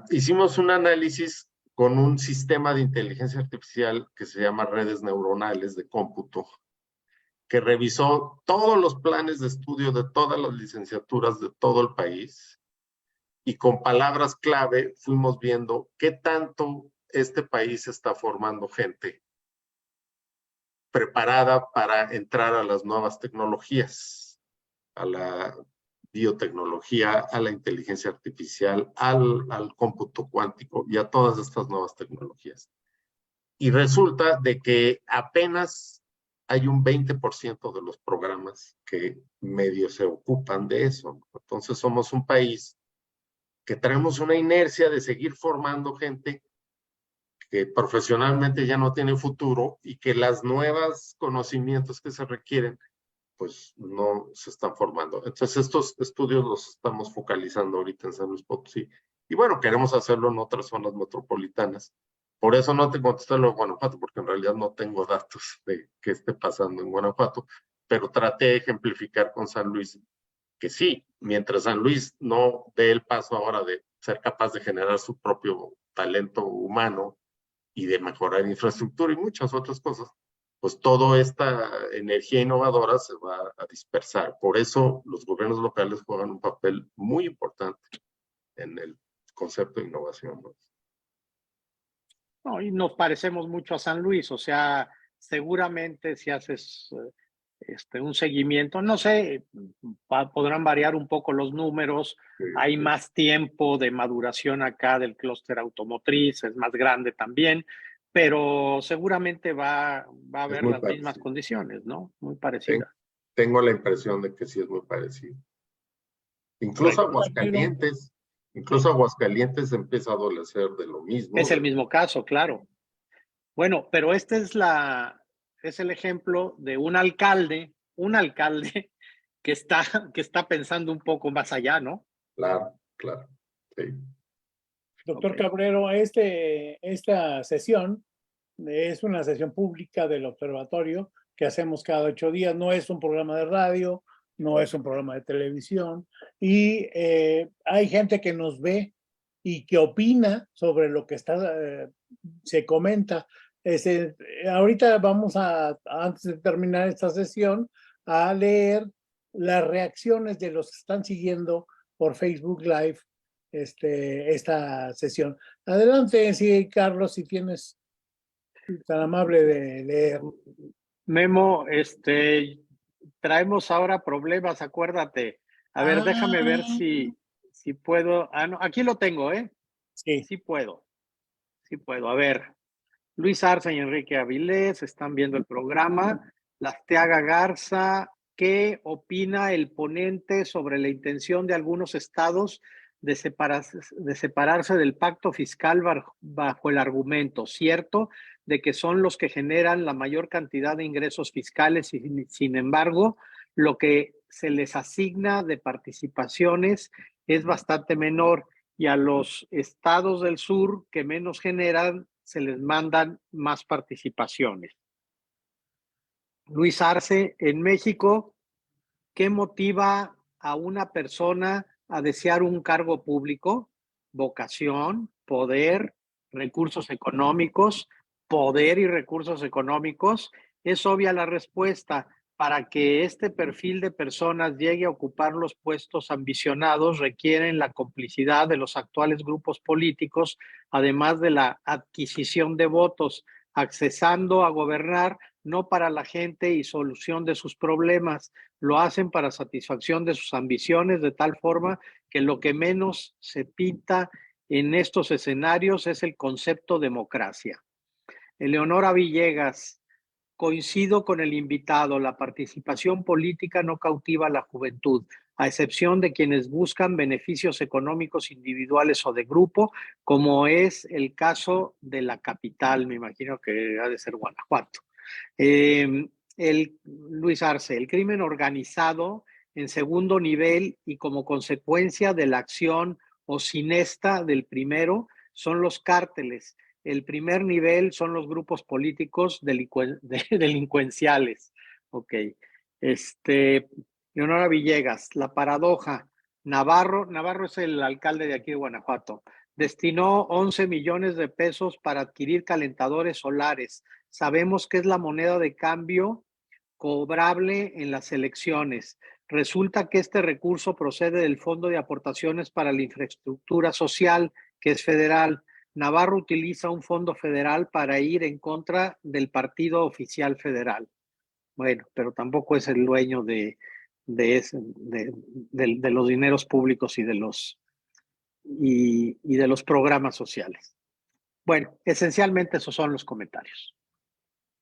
Hicimos un análisis con un sistema de inteligencia artificial que se llama redes neuronales de cómputo, que revisó todos los planes de estudio de todas las licenciaturas de todo el país, y con palabras clave fuimos viendo qué tanto este país está formando gente preparada para entrar a las nuevas tecnologías, a la biotecnología, a la inteligencia artificial, al cómputo cuántico y a todas estas nuevas tecnologías. Y resulta de que apenas hay un 20% de los programas que medio se ocupan de eso. Entonces somos un país que traemos una inercia de seguir formando gente que profesionalmente ya no tiene futuro y que las nuevas conocimientos que se requieren pues no se están formando. Entonces estos estudios los estamos focalizando ahorita en San Luis Potosí. Y bueno, queremos hacerlo en otras zonas metropolitanas. Por eso no te contesté lo de Guanajuato, porque en realidad no tengo datos de qué esté pasando en Guanajuato, pero traté de ejemplificar con San Luis que sí, mientras San Luis no dé el paso ahora de ser capaz de generar su propio talento humano y de mejorar infraestructura y muchas otras cosas, pues toda esta energía innovadora se va a dispersar. Por eso los gobiernos locales juegan un papel muy importante en el concepto de innovación, ¿no? No, y nos parecemos mucho a San Luis, o sea, seguramente si haces un seguimiento, no sé, podrán variar un poco los números, hay más tiempo de maduración acá del clúster automotriz, es más grande también, pero seguramente va a haber las mismas condiciones, ¿no? Muy parecidas. Tengo la impresión de que sí es muy parecido. Incluso Aguascalientes empieza a adolecer de lo mismo. Es el mismo caso, claro. Bueno, pero este es el ejemplo de un alcalde que está pensando un poco más allá, ¿no? Claro, sí. Doctor Cabrero, esta sesión es una sesión pública del observatorio que hacemos cada 8 días. No es un programa de radio, no es un programa de televisión. Y hay gente que nos ve y que opina sobre lo que se comenta. Ahorita vamos antes de terminar esta sesión, a leer las reacciones de los que están siguiendo por Facebook Live esta sesión. Adelante, sí, Carlos, si tienes tan amable de leer. Memo, traemos ahora problemas, acuérdate. A ver, déjame ver si puedo. No, aquí lo tengo, ¿eh? Sí. Sí puedo. A ver, Luis Arce y Enrique Avilés están viendo el programa. Lasteaga Garza, ¿qué opina el ponente sobre la intención de algunos estados de separarse del pacto fiscal bajo el argumento, cierto, de que son los que generan la mayor cantidad de ingresos fiscales y, sin embargo, lo que se les asigna de participaciones es bastante menor y a los estados del sur que menos generan se les mandan más participaciones? Luis Arce, en México, ¿qué motiva a una persona a desear un cargo público? Vocación, poder, recursos económicos, poder y recursos económicos. Es obvia la respuesta. Para que este perfil de personas llegue a ocupar los puestos ambicionados, requieren la complicidad de los actuales grupos políticos, además de la adquisición de votos, accesando a gobernar no para la gente y solución de sus problemas, lo hacen para satisfacción de sus ambiciones, de tal forma que lo que menos se pinta en estos escenarios es el concepto democracia. Eleonora Villegas, coincido con el invitado, la participación política no cautiva a la juventud, a excepción de quienes buscan beneficios económicos individuales o de grupo, como es el caso de la capital, me imagino que ha de ser Guanajuato. Luis Arce, el crimen organizado en segundo nivel y como consecuencia de la acción ocinesta del primero son los cárteles. El primer nivel son los grupos políticos delincuenciales. Ok. Leonora Villegas, la paradoja. Navarro es el alcalde de aquí de Guanajuato. Destinó 11 millones de pesos para adquirir calentadores solares. Sabemos que es la moneda de cambio cobrable en las elecciones. Resulta que este recurso procede del Fondo de Aportaciones para la Infraestructura Social, que es federal. Navarro utiliza un fondo federal para ir en contra del partido oficial federal. Bueno, pero tampoco es el dueño de los dineros públicos y de los programas sociales. Bueno, esencialmente esos son los comentarios.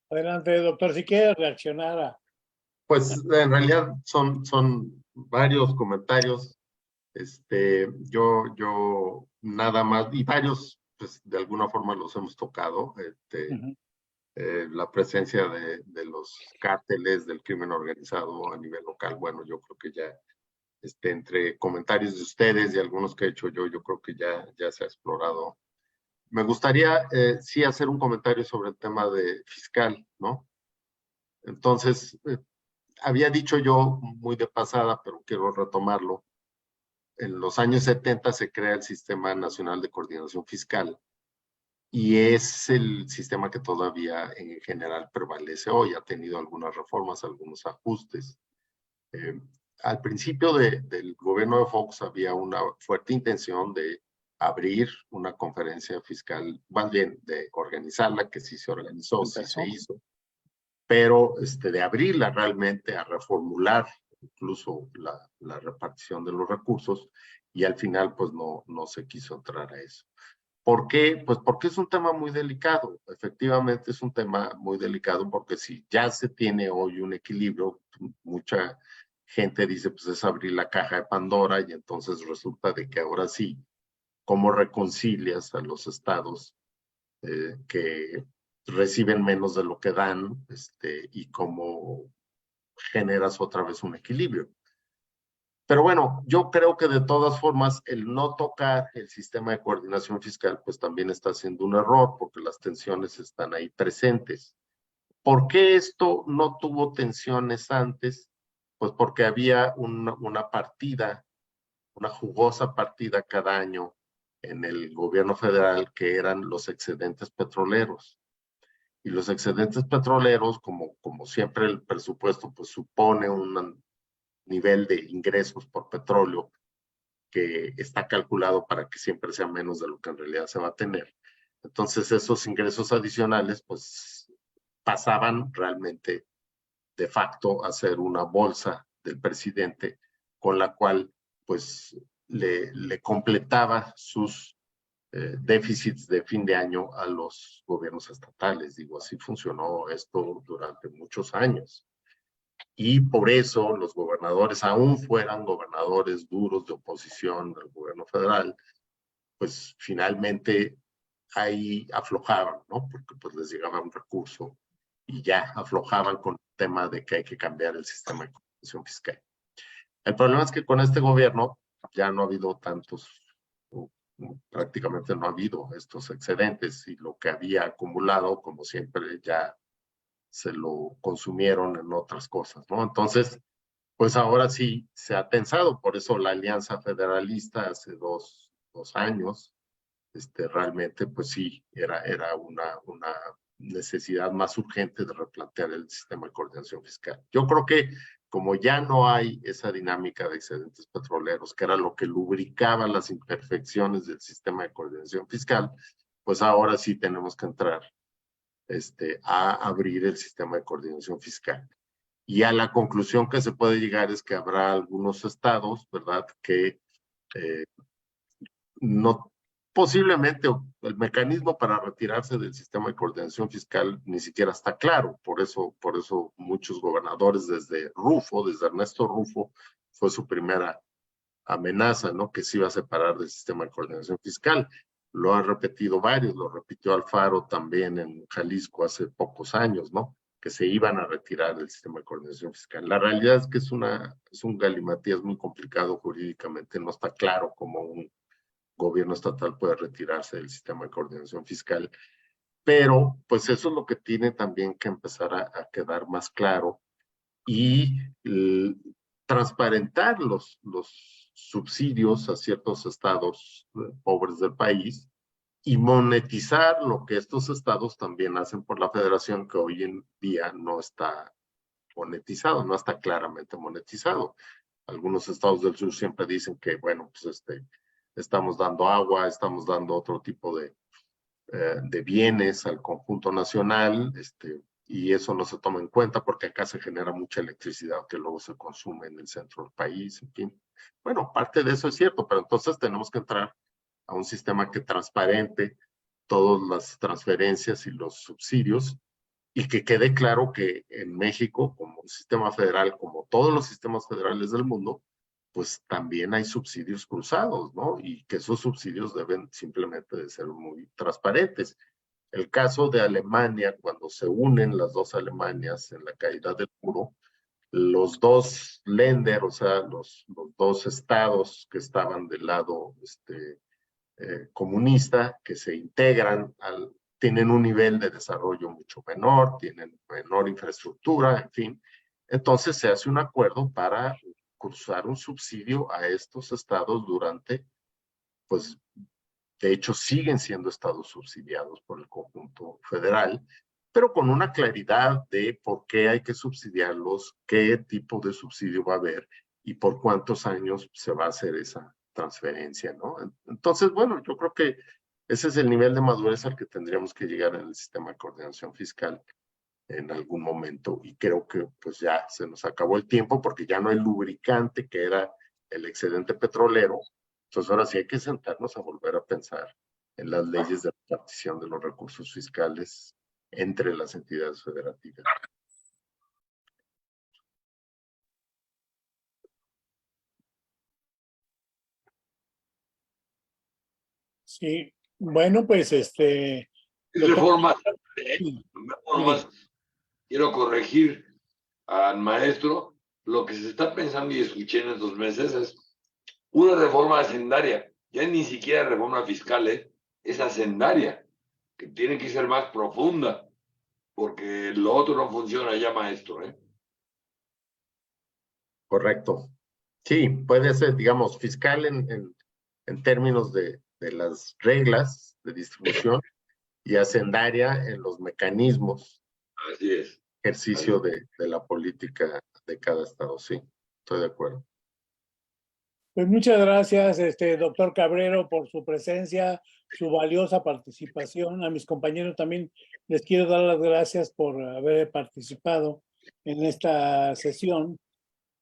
Adelante, doctor, si quiere reaccionar a... Pues en realidad son varios comentarios. Yo nada más, y varios, pues de alguna forma los hemos tocado. La presencia de los cárteles del crimen organizado a nivel local, bueno, yo creo que ya entre comentarios de ustedes y algunos que he hecho yo creo que ya se ha explorado. Me gustaría sí hacer un comentario sobre el tema de fiscal, ¿no? Entonces, había dicho yo muy de pasada, pero quiero retomarlo. En los años 70 se crea el Sistema Nacional de Coordinación Fiscal y es el sistema que todavía en general prevalece hoy. Ha tenido algunas reformas, algunos ajustes. Al principio del gobierno de Fox había una fuerte intención de abrir una conferencia fiscal, más bien de organizarla, que sí se organizó, sí se hizo, pero de abrirla realmente a reformular incluso la repartición de los recursos, y al final pues no se quiso entrar a eso. ¿Por qué? Pues porque es un tema muy delicado. Efectivamente es un tema muy delicado porque si ya se tiene hoy un equilibrio, mucha gente dice pues es abrir la caja de Pandora, y entonces resulta de que ahora sí, ¿cómo reconcilias a los estados que reciben menos de lo que dan, y cómo generas otra vez un equilibrio? Pero bueno, yo creo que de todas formas el no tocar el sistema de coordinación fiscal pues también está siendo un error, porque las tensiones están ahí presentes. ¿Por qué esto no tuvo tensiones antes? Pues porque había una partida, una jugosa partida cada año en el gobierno federal, que eran los excedentes petroleros. Y los excedentes petroleros, como siempre el presupuesto pues supone un nivel de ingresos por petróleo que está calculado para que siempre sea menos de lo que en realidad se va a tener. Entonces esos ingresos adicionales pues pasaban realmente de facto a ser una bolsa del presidente, con la cual pues le completaba sus déficits de fin de año a los gobiernos estatales. Digo, así funcionó esto durante muchos años. Y por eso los gobernadores, aún fueran gobernadores duros de oposición al gobierno federal, pues finalmente ahí aflojaban, ¿no? Porque pues les llegaba un recurso y ya aflojaban con el tema de que hay que cambiar el sistema de coordinación fiscal. El problema es que con este gobierno ya no ha habido tantos, prácticamente no ha habido estos excedentes, y lo que había acumulado, como siempre, ya se lo consumieron en otras cosas, ¿no? Entonces, pues ahora sí se ha tensado. Por eso la Alianza Federalista hace dos años, realmente pues sí, era una necesidad más urgente de replantear el sistema de coordinación fiscal. Yo creo que como ya no hay esa dinámica de excedentes petroleros, que era lo que lubricaba las imperfecciones del sistema de coordinación fiscal, pues ahora sí tenemos que entrar a abrir el sistema de coordinación fiscal. Y a la conclusión que se puede llegar es que habrá algunos estados, ¿verdad?, que no posiblemente el mecanismo para retirarse del sistema de coordinación fiscal ni siquiera está claro. Por eso muchos gobernadores desde Ernesto Rufo, fue su primera amenaza, ¿no? Que se iba a separar del sistema de coordinación fiscal. Lo han repetido varios, lo repitió Alfaro también en Jalisco hace pocos años, ¿no? Que se iban a retirar del sistema de coordinación fiscal. La realidad es que es un galimatías muy complicado jurídicamente, no está claro cómo un gobierno estatal puede retirarse del sistema de coordinación fiscal, pero pues eso es lo que tiene también que empezar a quedar más claro y transparentar los subsidios a ciertos estados pobres del país y monetizar lo que estos estados también hacen por la federación, que hoy en día no está monetizado, no está claramente monetizado. Algunos estados del sur siempre dicen que, bueno, pues estamos dando agua, estamos dando otro tipo de bienes al conjunto nacional, y eso no se toma en cuenta porque acá se genera mucha electricidad que luego se consume en el centro del país, en fin. Bueno, parte de eso es cierto, pero entonces tenemos que entrar a un sistema que transparente todas las transferencias y los subsidios y que quede claro que en México, como un sistema federal, como todos los sistemas federales del mundo, pues también hay subsidios cruzados, ¿no? Y que esos subsidios deben simplemente de ser muy transparentes. El caso de Alemania, cuando se unen las dos Alemanias en la caída del muro, los dos Länder, o sea, los dos estados que estaban del lado comunista, que se integran, tienen un nivel de desarrollo mucho menor, tienen menor infraestructura, en fin. Entonces se hace un acuerdo para cruzar un subsidio a estos estados durante, pues, de hecho siguen siendo estados subsidiados por el conjunto federal, pero con una claridad de por qué hay que subsidiarlos, qué tipo de subsidio va a haber y por cuántos años se va a hacer esa transferencia, ¿no? Entonces, bueno, yo creo que ese es el nivel de madurez al que tendríamos que llegar en el sistema de coordinación fiscal en algún momento, y creo que pues ya se nos acabó el tiempo porque ya no hay lubricante que era el excedente petrolero. Entonces ahora sí hay que sentarnos a volver a pensar en las leyes de repartición de los recursos fiscales entre las entidades federativas. Sí, bueno, pues Reformas. sí, Más quiero corregir al maestro. Lo que se está pensando y escuché en estos meses es una reforma hacendaria. Ya ni siquiera reforma fiscal, es hacendaria, que tiene que ser más profunda, porque lo otro no funciona ya, maestro. Correcto. Sí, puede ser, digamos, fiscal en términos de las reglas de distribución y hacendaria en los mecanismos. Así es. Ejercicio de la política de cada estado, sí, estoy de acuerdo. pues muchas gracias, doctor Cabrero, por su presencia, su valiosa participación. A mis compañeros también les quiero dar las gracias por haber participado en esta sesión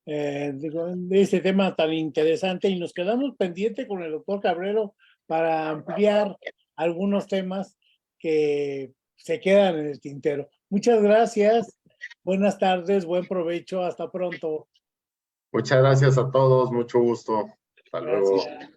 de este tema tan interesante, y nos quedamos pendientes con el doctor Cabrero para ampliar algunos temas que se quedan en el tintero. Muchas gracias, buenas tardes, buen provecho, hasta pronto. Muchas gracias a todos, mucho gusto. Hasta luego. Gracias.